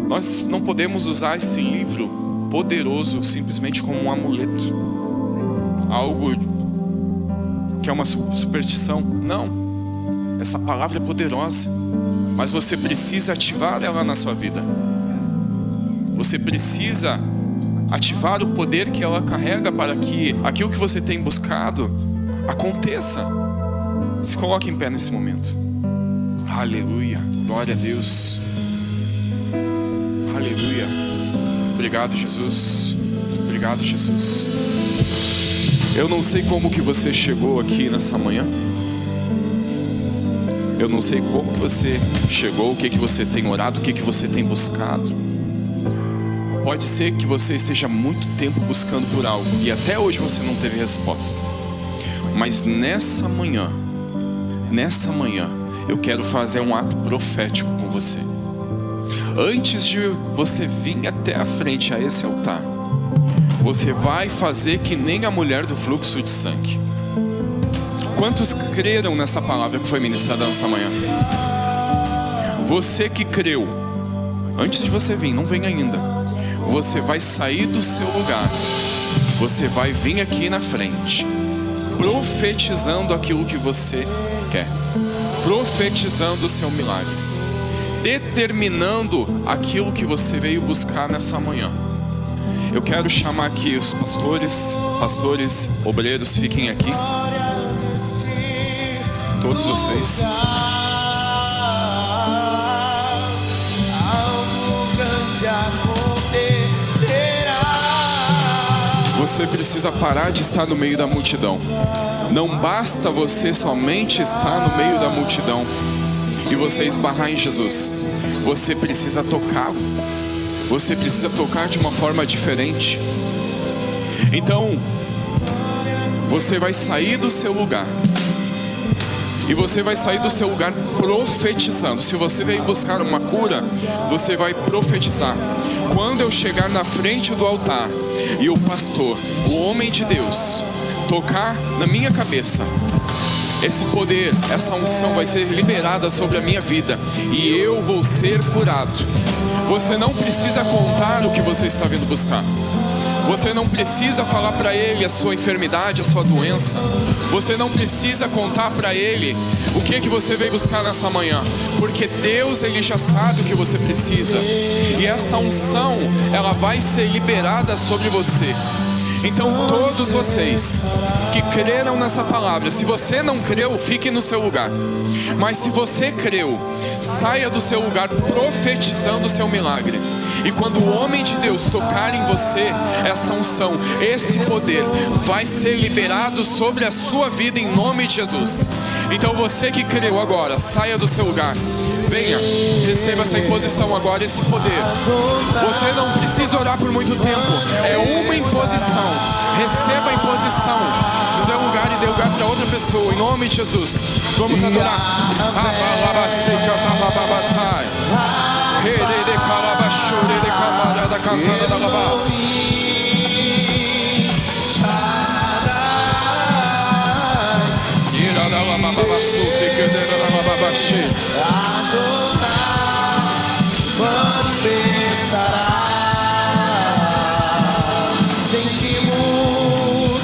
Speaker 1: Nós não podemos usar esse livro poderoso simplesmente como um amuleto, algo que é uma superstição. Não, essa palavra é poderosa, mas você precisa ativar ela na sua vida. Você precisa ativar o poder que ela carrega para que aquilo que você tem buscado aconteça. Se coloque em pé nesse momento. Aleluia, glória a Deus. Aleluia. Obrigado, Jesus. Obrigado, Jesus. Eu não sei como que você chegou aqui nessa manhã. Eu não sei como que você chegou, o que que você tem orado, o que que você tem buscado. Pode ser que você esteja muito tempo buscando por algo e até hoje você não teve resposta. Mas nessa manhã, eu quero fazer um ato profético com você. Antes de você vir até a frente a esse altar, você vai fazer que nem a mulher do fluxo de sangue. Quantos creram nessa palavra que foi ministrada nessa manhã? Você que creu, antes de você vir, não vem ainda, você vai sair do seu lugar, você vai vir aqui na frente, profetizando aquilo que você quer. profetizando o seu milagre, determinando aquilo que você veio buscar nessa manhã. Eu quero chamar aqui os pastores, obreiros, fiquem aqui. Todos vocês. Você precisa parar de estar no meio da multidão. Não basta você somente estar no meio da multidão e você esbarrar em Jesus. Você precisa tocá-lo. Você precisa tocar de uma forma diferente. Então, você vai sair do seu lugar. E você vai sair do seu lugar profetizando. Se você veio buscar uma cura, você vai profetizar. Quando eu chegar na frente do altar e o pastor, o homem de Deus, tocar na minha cabeça, esse poder, essa unção vai ser liberada sobre a minha vida e eu vou ser curado. Você não precisa contar o que você está vindo buscar. Você não precisa falar para ele a sua enfermidade, a sua doença. Você não precisa contar para ele o que você veio buscar nessa manhã, porque Deus, ele já sabe o que você precisa. E essa unção, ela vai ser liberada sobre você. Então todos vocês que creram nessa palavra, se você não creu, fique no seu lugar. Mas se você creu, saia do seu lugar profetizando o seu milagre. E quando o homem de Deus tocar em você, essa unção, esse poder vai ser liberado sobre a sua vida em nome de Jesus. Então você que creu agora, saia do seu lugar. Venha, receba essa imposição agora, esse poder. Você não precisa orar por muito tempo. É uma imposição. Receba a imposição no seu lugar e dê lugar para outra pessoa. Em nome de Jesus. Vamos adorar.
Speaker 2: Adonai se manifestará. Sentimos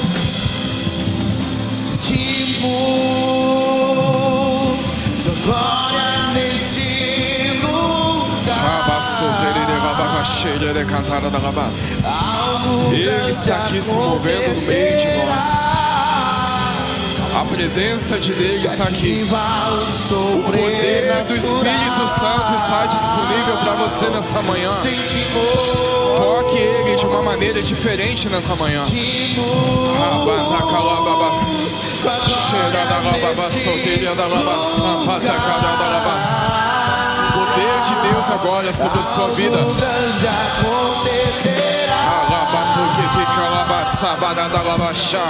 Speaker 2: sua glória neste lugar.
Speaker 1: Ele está aqui se movendo no meio de nós. A presença de Deus está aqui. O poder do Espírito Santo está disponível para você nessa manhã. Toque Ele de uma maneira diferente nessa manhã. O poder de Deus agora sobre a sua vida.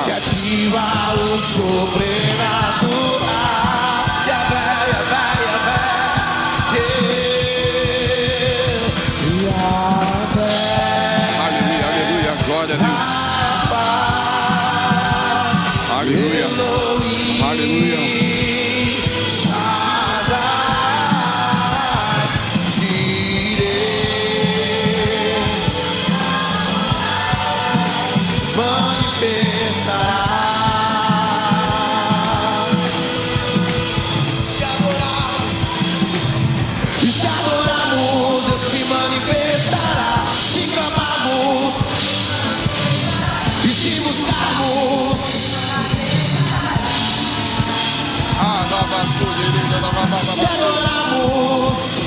Speaker 2: Se ativa o sobrenatural.
Speaker 1: Aleluia, aleluia, glória a Deus. Aleluia, aleluia.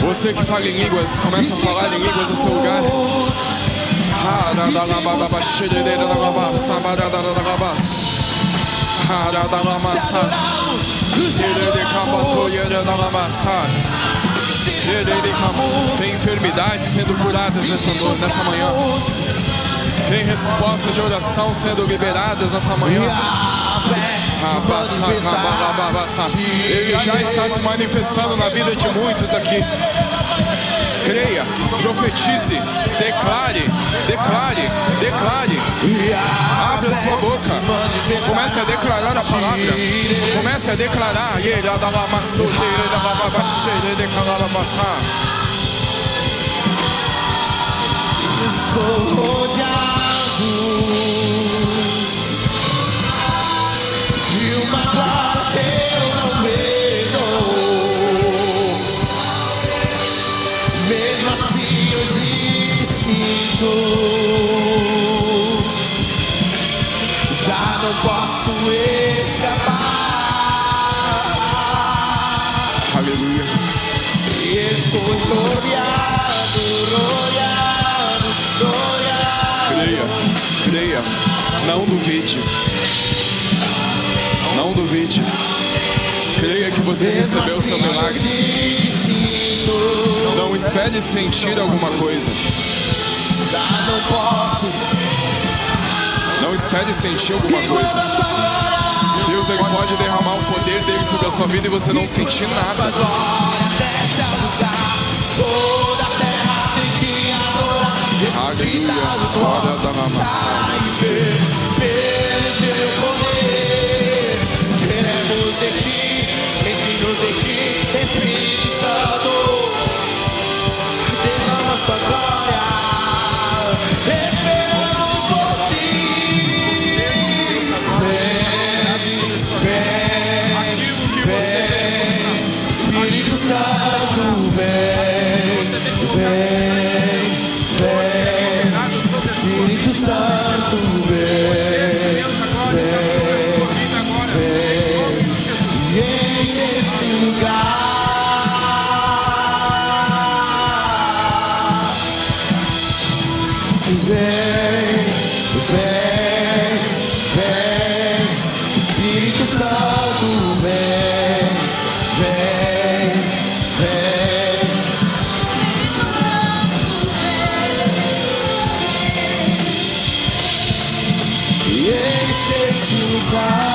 Speaker 1: Você que fala em línguas, começa a falar em línguas no seu lugar. Tem enfermidades sendo curadas nessa manhã. Tem respostas de oração sendo liberadas nessa manhã. Ele já está se manifestando na vida de muitos aqui. Creia, profetize, declare, declare, declare. Abra sua boca. Comece a declarar a palavra. Comece a declarar.
Speaker 2: Estou rodeado de uma glória que eu não vejo. Já não posso escapar.
Speaker 1: Aleluia.
Speaker 2: Estou gloriado.
Speaker 1: Creia. Não duvide. Não duvide. Creia que você recebeu o seu milagre. Não espere sentir alguma coisa.
Speaker 2: Já não posso.
Speaker 1: Não espere sentir alguma coisa. Deus, Ele pode derramar o poder dele sobre a sua vida e você não sentir nada.
Speaker 2: Toda a terra tem que adorar.
Speaker 1: Aleluia. Glória a Deus.
Speaker 2: Pelo teu poder, queremos de ti, enche-nos de ti, Espírito Santo, derrama sua glória, esperamos por ti. Vem, Espírito Santo, vem, Espírito Santo, e enche esse lugar. Vem, Espírito Santo, vem. E enche esse lugar.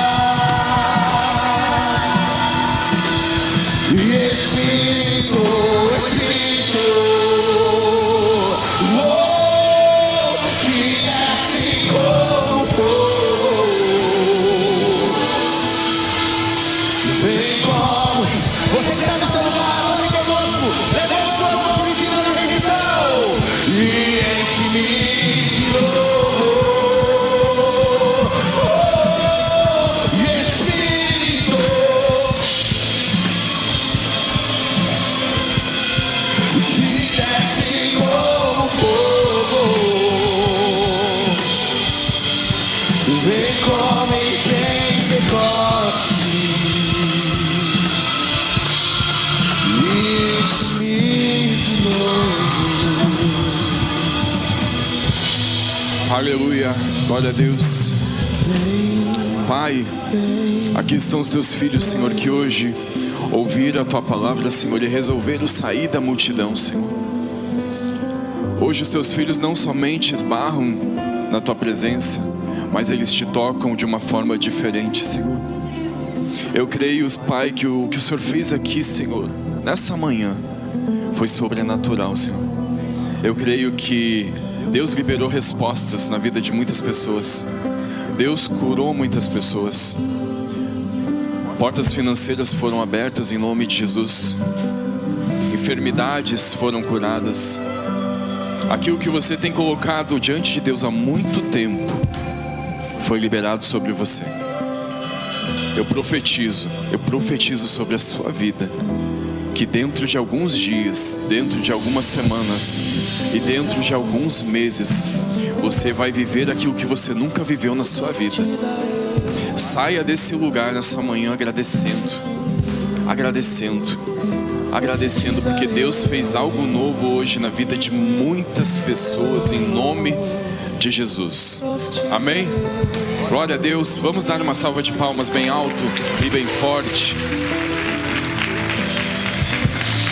Speaker 2: E Espírito, que desce como fogo, vem como você que está no seu lugar, ore conosco, levante suas mãos em cima da rendição e enche-me de novo. Vem como em Pentecoste, enche-me de novo.
Speaker 1: Aleluia. Glória a Deus. Pai, aqui estão os teus filhos, Senhor, que hoje ouviram a tua palavra, Senhor, e resolveram sair da multidão, Senhor. Hoje os teus filhos não somente esbarram na tua presença, mas eles te tocam de uma forma diferente, Senhor. Eu creio, Pai, que o que o Senhor fez aqui, Senhor, nessa manhã, foi sobrenatural, Senhor. Eu creio que Deus liberou respostas na vida de muitas pessoas. Deus curou muitas pessoas. Portas financeiras foram abertas em nome de Jesus. Enfermidades foram curadas. Aquilo que você tem colocado diante de Deus há muito tempo foi liberado sobre você. Eu profetizo sobre a sua vida, que dentro de alguns dias, dentro de algumas semanas e dentro de alguns meses, você vai viver aquilo que você nunca viveu na sua vida. Saia desse lugar nessa manhã agradecendo, porque Deus fez algo novo hoje na vida de muitas pessoas, em nome de Jesus. Amém? Glória a Deus. Vamos dar uma salva de palmas bem alto e bem forte.